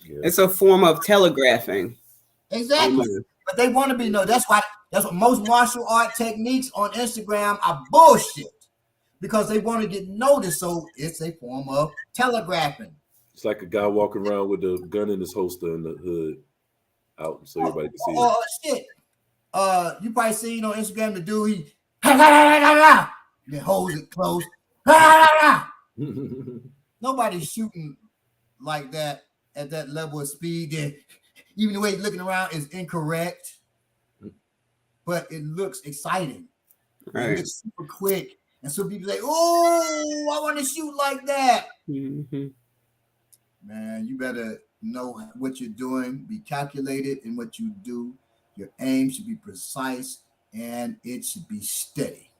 Yeah. It's a form of telegraphing. Exactly. But they want to be noticed. That's what most martial art techniques on Instagram are bullshit because they want to get noticed. So it's a form of telegraphing. It's like a guy walking around with a gun in his holster in the hood out so everybody can see it. Oh, shit. You probably seen on Instagram the dude, he then holds it close. Nobody's shooting like that at that level of speed. Even the way he's looking around is incorrect, but it looks exciting. Right. It looks super quick. And so people say, oh, I want to shoot like that. Mm-hmm. Man, you better know what you're doing, be calculated in what you do. Your aim should be precise and it should be steady.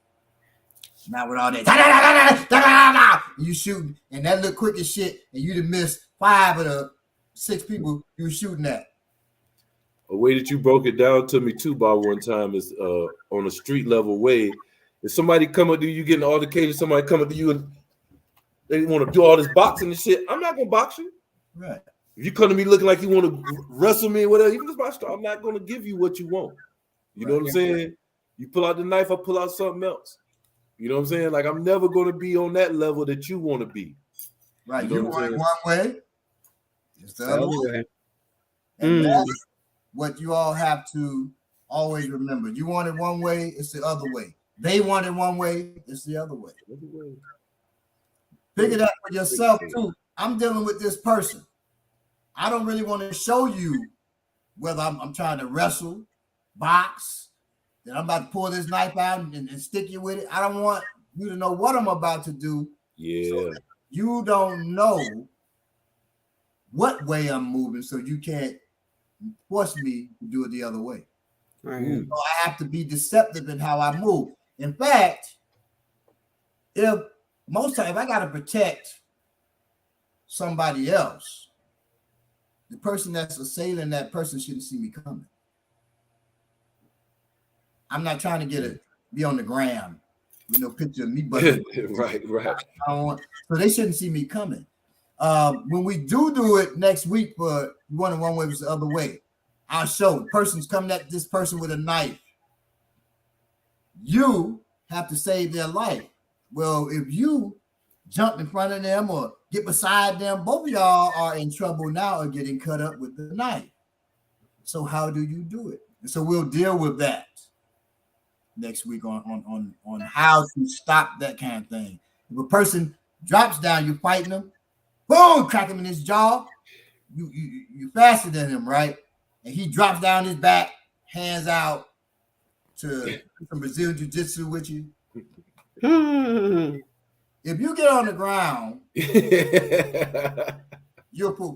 Not with all that. You shooting and that look quick as shit, and you'd have missed 5 of the 6 people you were shooting at. A way that you broke it down to me too, Bob, one time is on a street level way. If somebody come up to you, getting an altercation, somebody come up to you and they want to do all this boxing and shit, I'm not gonna box you. Right. If you come to me looking like you want to wrestle me or whatever, even if I'm not gonna give you what you want. You know what I'm saying? You pull out the knife, I pull out something else. You know what I'm saying? Like I'm never gonna be on that level that you want to be. Right. You want one way, it's the other way. And that's what you all have to always remember. You want it one way, it's the other way. They want it one way, it's the other way. Figure that for yourself too. I'm dealing with this person. I don't really want to show you whether I'm trying to wrestle, box, that I'm about to pull this knife out and stick you with it. I don't want you to know what I'm about to do. Yeah. So you don't know what way I'm moving, so you can't force me to do it the other way. Right. So I have to be deceptive in how I move. In fact, if I got to protect somebody else, the person that's assailing that person shouldn't see me coming. I'm not trying to be on the gram with no picture of me, but right. so they shouldn't see me coming. When we do it next week for one way was the other way, I'll show the person's coming at this person with a knife. You have to save their life. Well, if you jump in front of them or get beside them, both of y'all are in trouble now or getting cut up with the knife. So how do you do it? And so we'll deal with that next week on how to stop that kind of thing. If a person drops down, you're fighting them, boom, crack him in his jaw. You're faster than him, right? And he drops down his back, hands out to some Brazilian jiu-jitsu with you. If you get on the ground,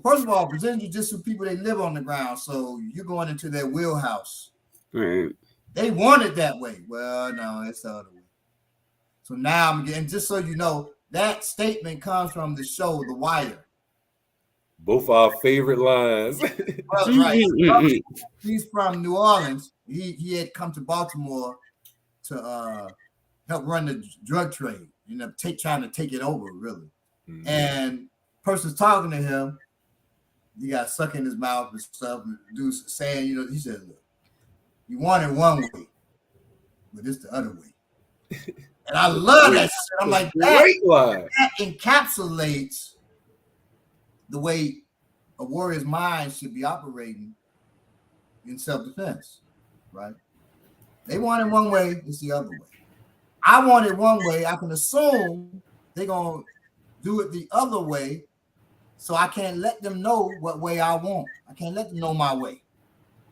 first of all, Brazilian jiu-jitsu people, they live on the ground, so you're going into their wheelhouse. Right. They want it that way. Well, no, it's the other way. So now I'm getting, just so you know, that statement comes from the show The Wire. Both our favorite lines. Right. He's from New Orleans. He had come to Baltimore to help run the drug trade, trying to take it over, really. Mm-hmm. And person's talking to him, he got suck in his mouth and stuff, and the dude's saying, he said, look, you want it one way, but it's the other way. And I love that shit. I'm like, that encapsulates the way a warrior's mind should be operating in self-defense, right? They want it one way, it's the other way. I want it one way. I can assume they're going to do it the other way, so I can't let them know what way I want. I can't let them know my way,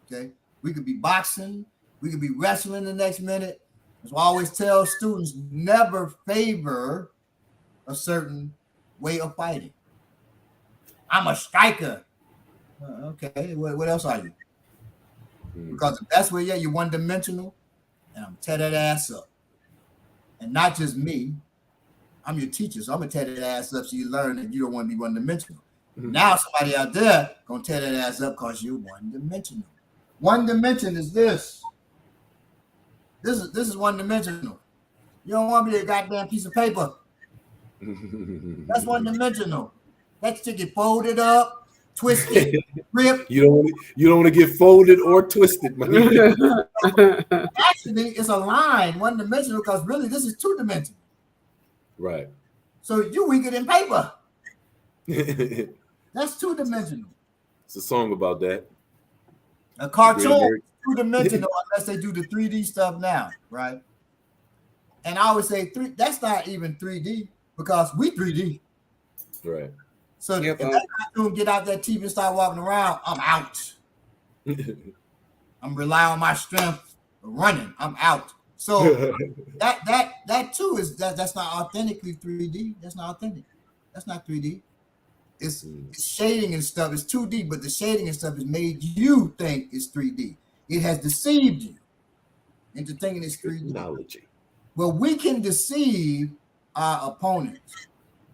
okay? We could be boxing. We could be wrestling the next minute. As I always tell students, never favor a certain way of fighting. I'm a striker. Okay, what else are you? Because if that's where you're one-dimensional, and I'm tear that ass up. And not just me. I'm your teacher, so I'm going to tear that ass up so you learn that you don't want to be one-dimensional. Mm-hmm. Now somebody out there going to tear that ass up because you're one-dimensional. One dimension is this. This is one-dimensional. You don't want to be a goddamn piece of paper. That's one-dimensional. That shit get folded up, twisted, ripped. You don't want to get folded or twisted, man. Actually, it's a line, one-dimensional, because really this is two-dimensional. Right. So you weaker than paper. That's two-dimensional. It's a song about that. A cartoon is two-dimensional unless they do the 3D stuff now, right? And I always say that's not even 3D because we 3D. Right. So if that cartoon get out that TV and start walking around, I'm out. I'm relying on my strength running. I'm out. So that too is that's not authentically 3D. That's not authentic. That's not 3D. It's shading and stuff. It's 2D, but the shading and stuff has made you think it's 3D. It has deceived you into thinking it's 3D. Technology. Well, we can deceive our opponents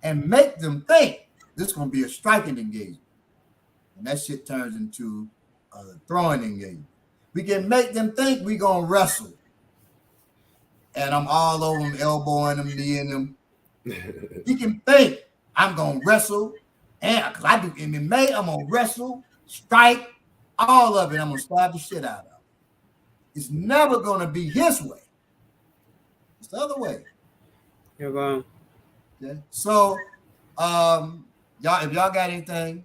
and make them think this is going to be a striking engagement. And that shit turns into a throwing engagement. We can make them think we're going to wrestle. And I'm all over them, elbowing them, kneeing them. He can think I'm going to wrestle. And because I do MMA, I'm going to wrestle, strike, all of it. I'm going to stab the shit out of it. It's never going to be his way. It's the other way. You're wrong. Okay. So, y'all, if y'all got anything,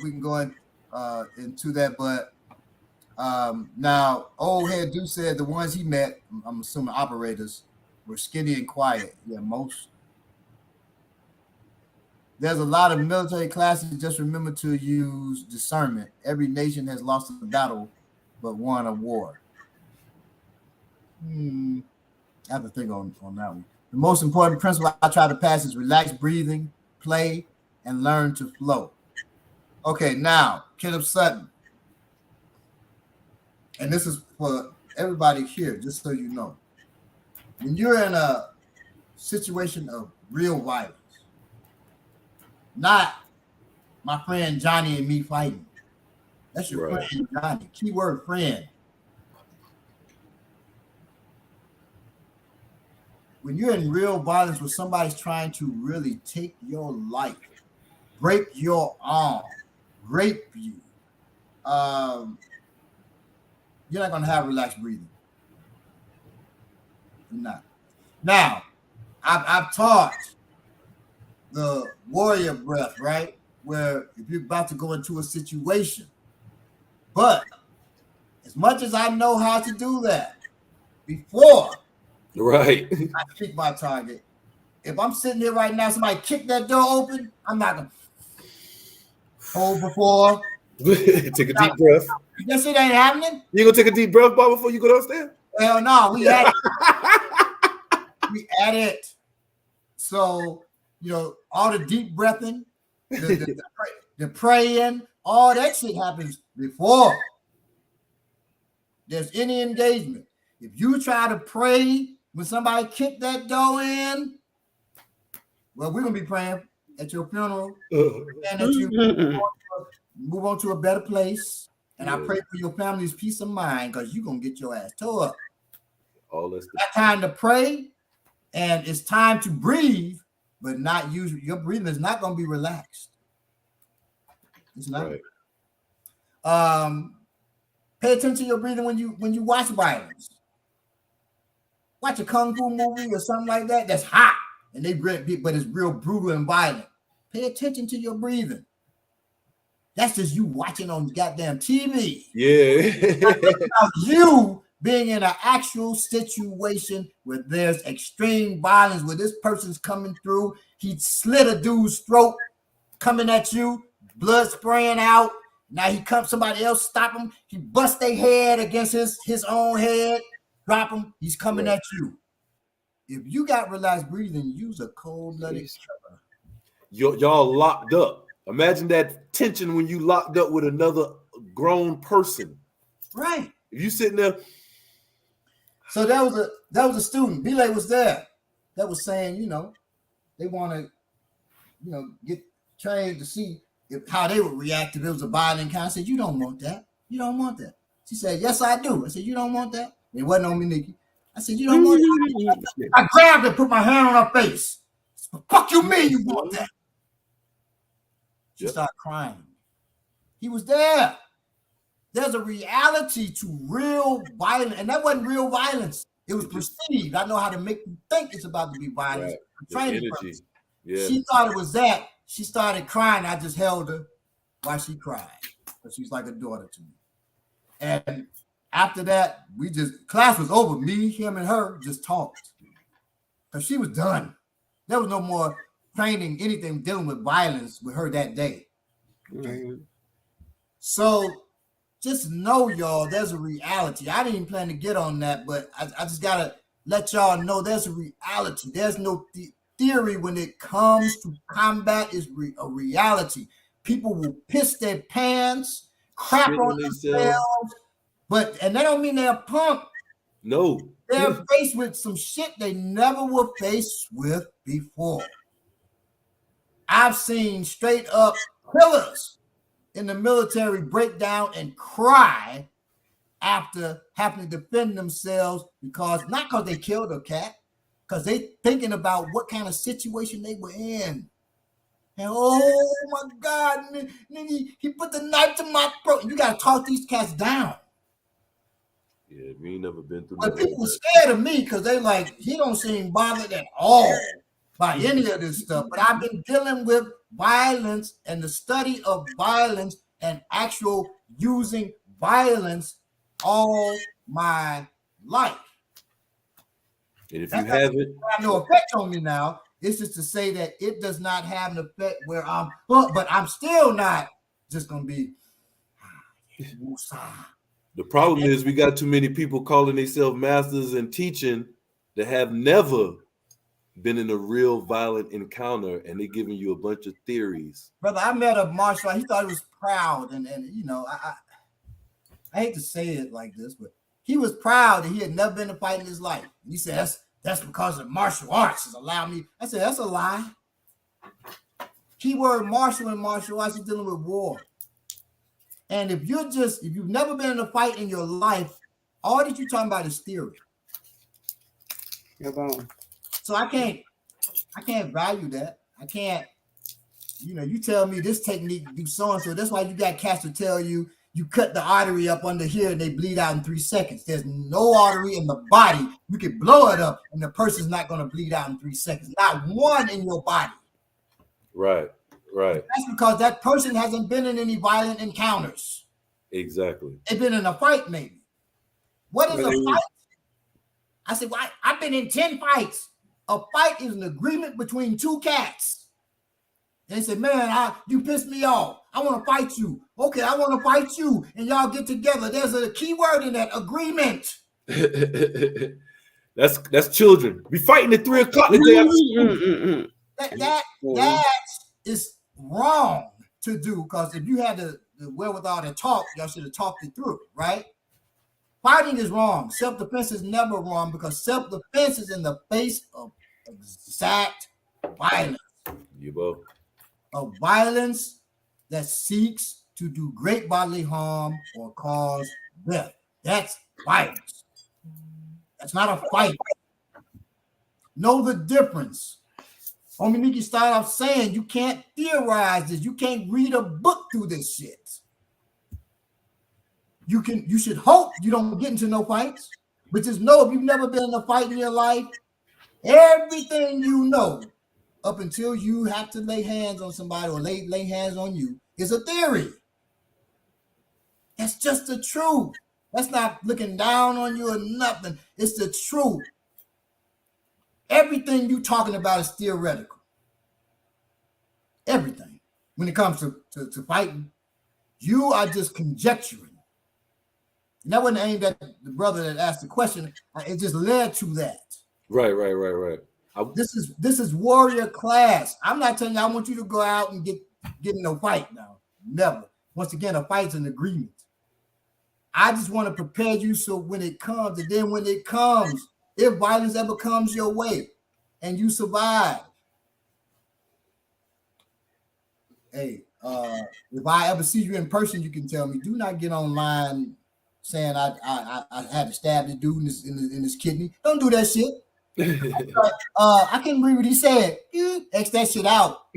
we can go into that. But now, old head dude said the ones he met, I'm assuming operators, were skinny and quiet. Yeah, most. There's a lot of military classes. Just remember to use discernment. Every nation has lost a battle, but won a war. I have to think on that one. The most important principle I try to pass is relax breathing, play, and learn to flow. Okay, now, Kenneth Sutton. And this is for everybody here, just so you know. When you're in a situation of real violence, not my friend Johnny and me fighting. That's your friend Johnny. Keyword friend. When you're in real violence where somebody's trying to really take your life, break your arm, rape you, you're not going to have relaxed breathing. You're not. Now, I've taught the warrior breath, right? Where if you're about to go into a situation, but as much as I know how to do that, before I pick my target, if I'm sitting here right now, somebody kick that door open, I'm not going to hold before. Take a deep breath. Yes, it ain't happening. You gonna take a deep breath, Bob, before you go downstairs? Hell no, we at it. We at it. So, all the deep breathing, the praying, all that shit happens before there's any engagement. If you try to pray when somebody kick that door in, well, we're gonna be praying at your funeral and that you move on to a better place. And I pray for your family's peace of mind because you're gonna get your ass tore up. All that's that time to pray, and it's time to breathe, but not use your breathing is not gonna be relaxed. It's not. Pay attention to your breathing when you watch violence. Watch a kung fu movie or something like that that's hot and but it's real brutal and violent. Pay attention to your breathing. That's just you watching on goddamn TV. Yeah. About you being in an actual situation where there's extreme violence, where this person's coming through. He slit a dude's throat, coming at you, blood spraying out. Now he comes, somebody else stop him. He busts their head against his own head, drop him. He's coming at you. If you got relaxed breathing, use a cold-blooded killer. Y'all locked up. Imagine that tension when you locked up with another grown person. Right. If you sitting there. So that was a student. Belay was there. That was saying, they want to, get trained to see how they would react if it was a violent kind. I said, you don't want that. You don't want that. She said, yes, I do. I said, you don't want that. It wasn't on me, Nikki. I said, you don't want that. I grabbed her, put my hand on her face. Fuck you mean you want that? She started crying. He was there. There's a reality to real violence, and that wasn't real violence. It was perceived. I know how to make you think it's about to be violence. Training purpose. Yeah. She thought it was that. She started crying. I just held her while she cried. Because she's like a daughter to me. And after that, class was over. Me, him, and her just talked. Because she was done. There was no more training, anything dealing with violence with her that day. Mm-hmm. So just know, y'all, there's a reality. I didn't even plan to get on that, but I just got to let y'all know there's a reality. There's no theory when it comes to combat is a reality. People will piss their pants, crap on themselves, and that don't mean they're a punk. No. They're faced with some shit they never were faced with before. I've seen straight up killers in the military break down and cry after having to defend themselves not because they killed a cat, because they thinking about what kind of situation they were in. And oh my God, he put the knife to my throat. You got to talk these cats down. Yeah, we ain't never been through. But people were scared of me because they like, he don't seem bothered at all by any of this stuff. But I've been dealing with violence and the study of violence and actual using violence all my life. And if you haven't, have no effect on me now. It's just to say that it does not have an effect where but I'm still not just gonna be. The problem is we got too many people calling themselves masters and teaching that have never been in a real violent encounter, and they're giving you a bunch of theories. Brother, I met a martial artist. He thought he was proud, and you know, I hate to say it like this, but he was proud that he had never been in a fight in his life. And he said, that's because of martial arts has allowed me. I said, that's a lie. Keyword martial and martial arts is dealing with war. And if you've never been in a fight in your life, all that you're talking about is theory. So I can't value that. I can't, you tell me this technique do so and so. That's why you got cats to tell you cut the artery up under here and they bleed out in 3 seconds. There's no artery in the body. You can blow it up and the person's not going to bleed out in 3 seconds. Not one in your body. Right. That's because that person hasn't been in any violent encounters. Exactly. They've been in a fight, maybe. What is a fight? I said, well, I've been in 10 fights. A fight is an agreement between two cats. They said, man, you pissed me off. I want to fight you. Okay, I want to fight you. And y'all get together. There's a key word in that, agreement. That's children. Be fighting at 3 o'clock the day after. That is wrong to do, because if you had the wherewithal to talk, y'all should have talked it through, right? Fighting is wrong. Self-defense is never wrong, because self-defense is in the face of exact violence. You both. Of violence that seeks to do great bodily harm or cause death. That's violence. That's not a fight. Know the difference. Ominiki started off saying you can't theorize this. You can't read a book through this shit. You should hope you don't get into no fights, but just know if you've never been in a fight in your life, everything you know up until you have to lay hands on somebody or lay hands on you is a theory. That's just the truth. That's not looking down on you or nothing. It's the truth. Everything you talking about is theoretical. Everything. When it comes to fighting, you are just conjecturing. And that wasn't aimed at the brother that asked the question. It just led to that. Right. This is warrior class. I'm not telling you I want you to go out and get in no fight now. Never. Once again, a fight's an agreement. I just want to prepare you so when it comes, and then when it comes, if violence ever comes your way and you survive, hey, if I ever see you in person, you can tell me. Do not get online saying I had to stab the dude in his kidney. Don't do that shit. I can't believe what he said. X that shit out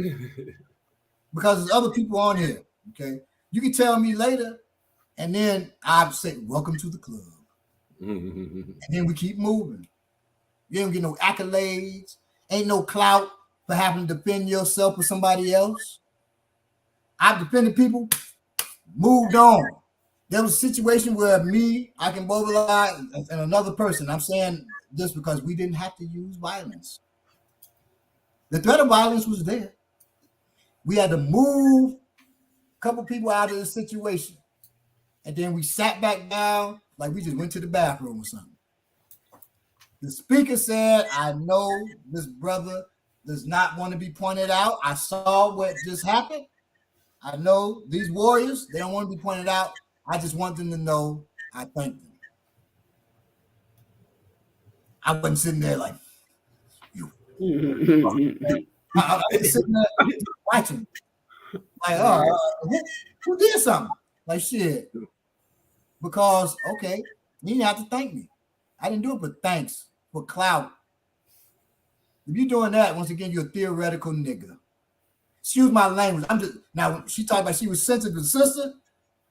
because there's other people on here. Okay, you can tell me later, and then I say, "Welcome to the club," and then we keep moving. You don't get no accolades, ain't no clout for having to defend yourself or somebody else. I've defended people, moved on. There was a situation where I can mobilize, and another person. I'm saying this because we didn't have to use violence. The threat of violence was there. We had to move a couple people out of the situation. And then we sat back down like we just went to the bathroom or something. The speaker said, I know this brother does not want to be pointed out. I saw what just happened. I know these warriors, they don't want to be pointed out. I just want them to know I thank them. I wasn't sitting there like, you. I was sitting there watching. Like, who did something? Like, shit. Because, okay, you didn't have to thank me. I didn't do it for thanks, for clout. If you're doing that, once again, you're a theoretical nigga. Excuse my language. Now, she talked about she was sensitive to the sister.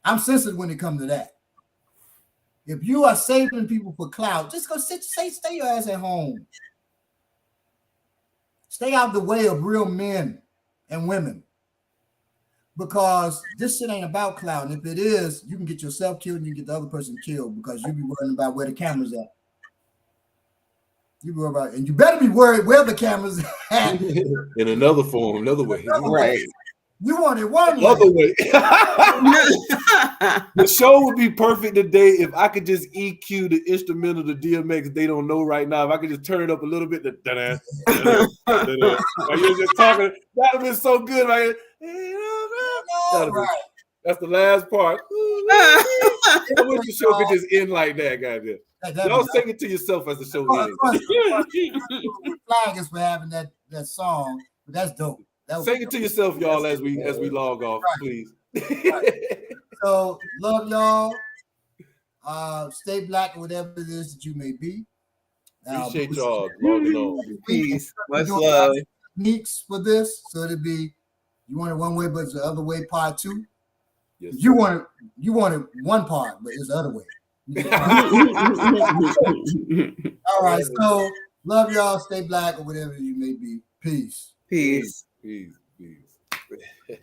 I'm sensitive when it comes to that. If you are saving people for clout, just go stay your ass at home. Stay out the way of real men and women. Because this shit ain't about clout. And if it is, you can get yourself killed and you can get the other person killed because you be worrying about where the camera's at. You worry about, and you better be worried where the cameras at. In another form, another way. Right. You want it one Other way. way. The show would be perfect today if I could just EQ the instrumental, the DMX they don't know right now. If I could just turn it up a little bit, while you're just talking, that would have been so good. Right? Right. That's the last part. I wish the show could just end like that, goddamn. Y'all sing it to yourself as the show ends. Flag is for having that song, but that's dope. Sing it to yourself, y'all, as we log off, please. Right. So love y'all. Stay black or whatever it is that you may be. Appreciate y'all logging on. Peace. Much love. Techniques for this, so it'd be you want it one way, but it's the other way part 2. Yes, you want it one part, but it's the other way. All right, so love y'all. Stay black or whatever you may be. Peace. Peace. Peace. Peace. Peace.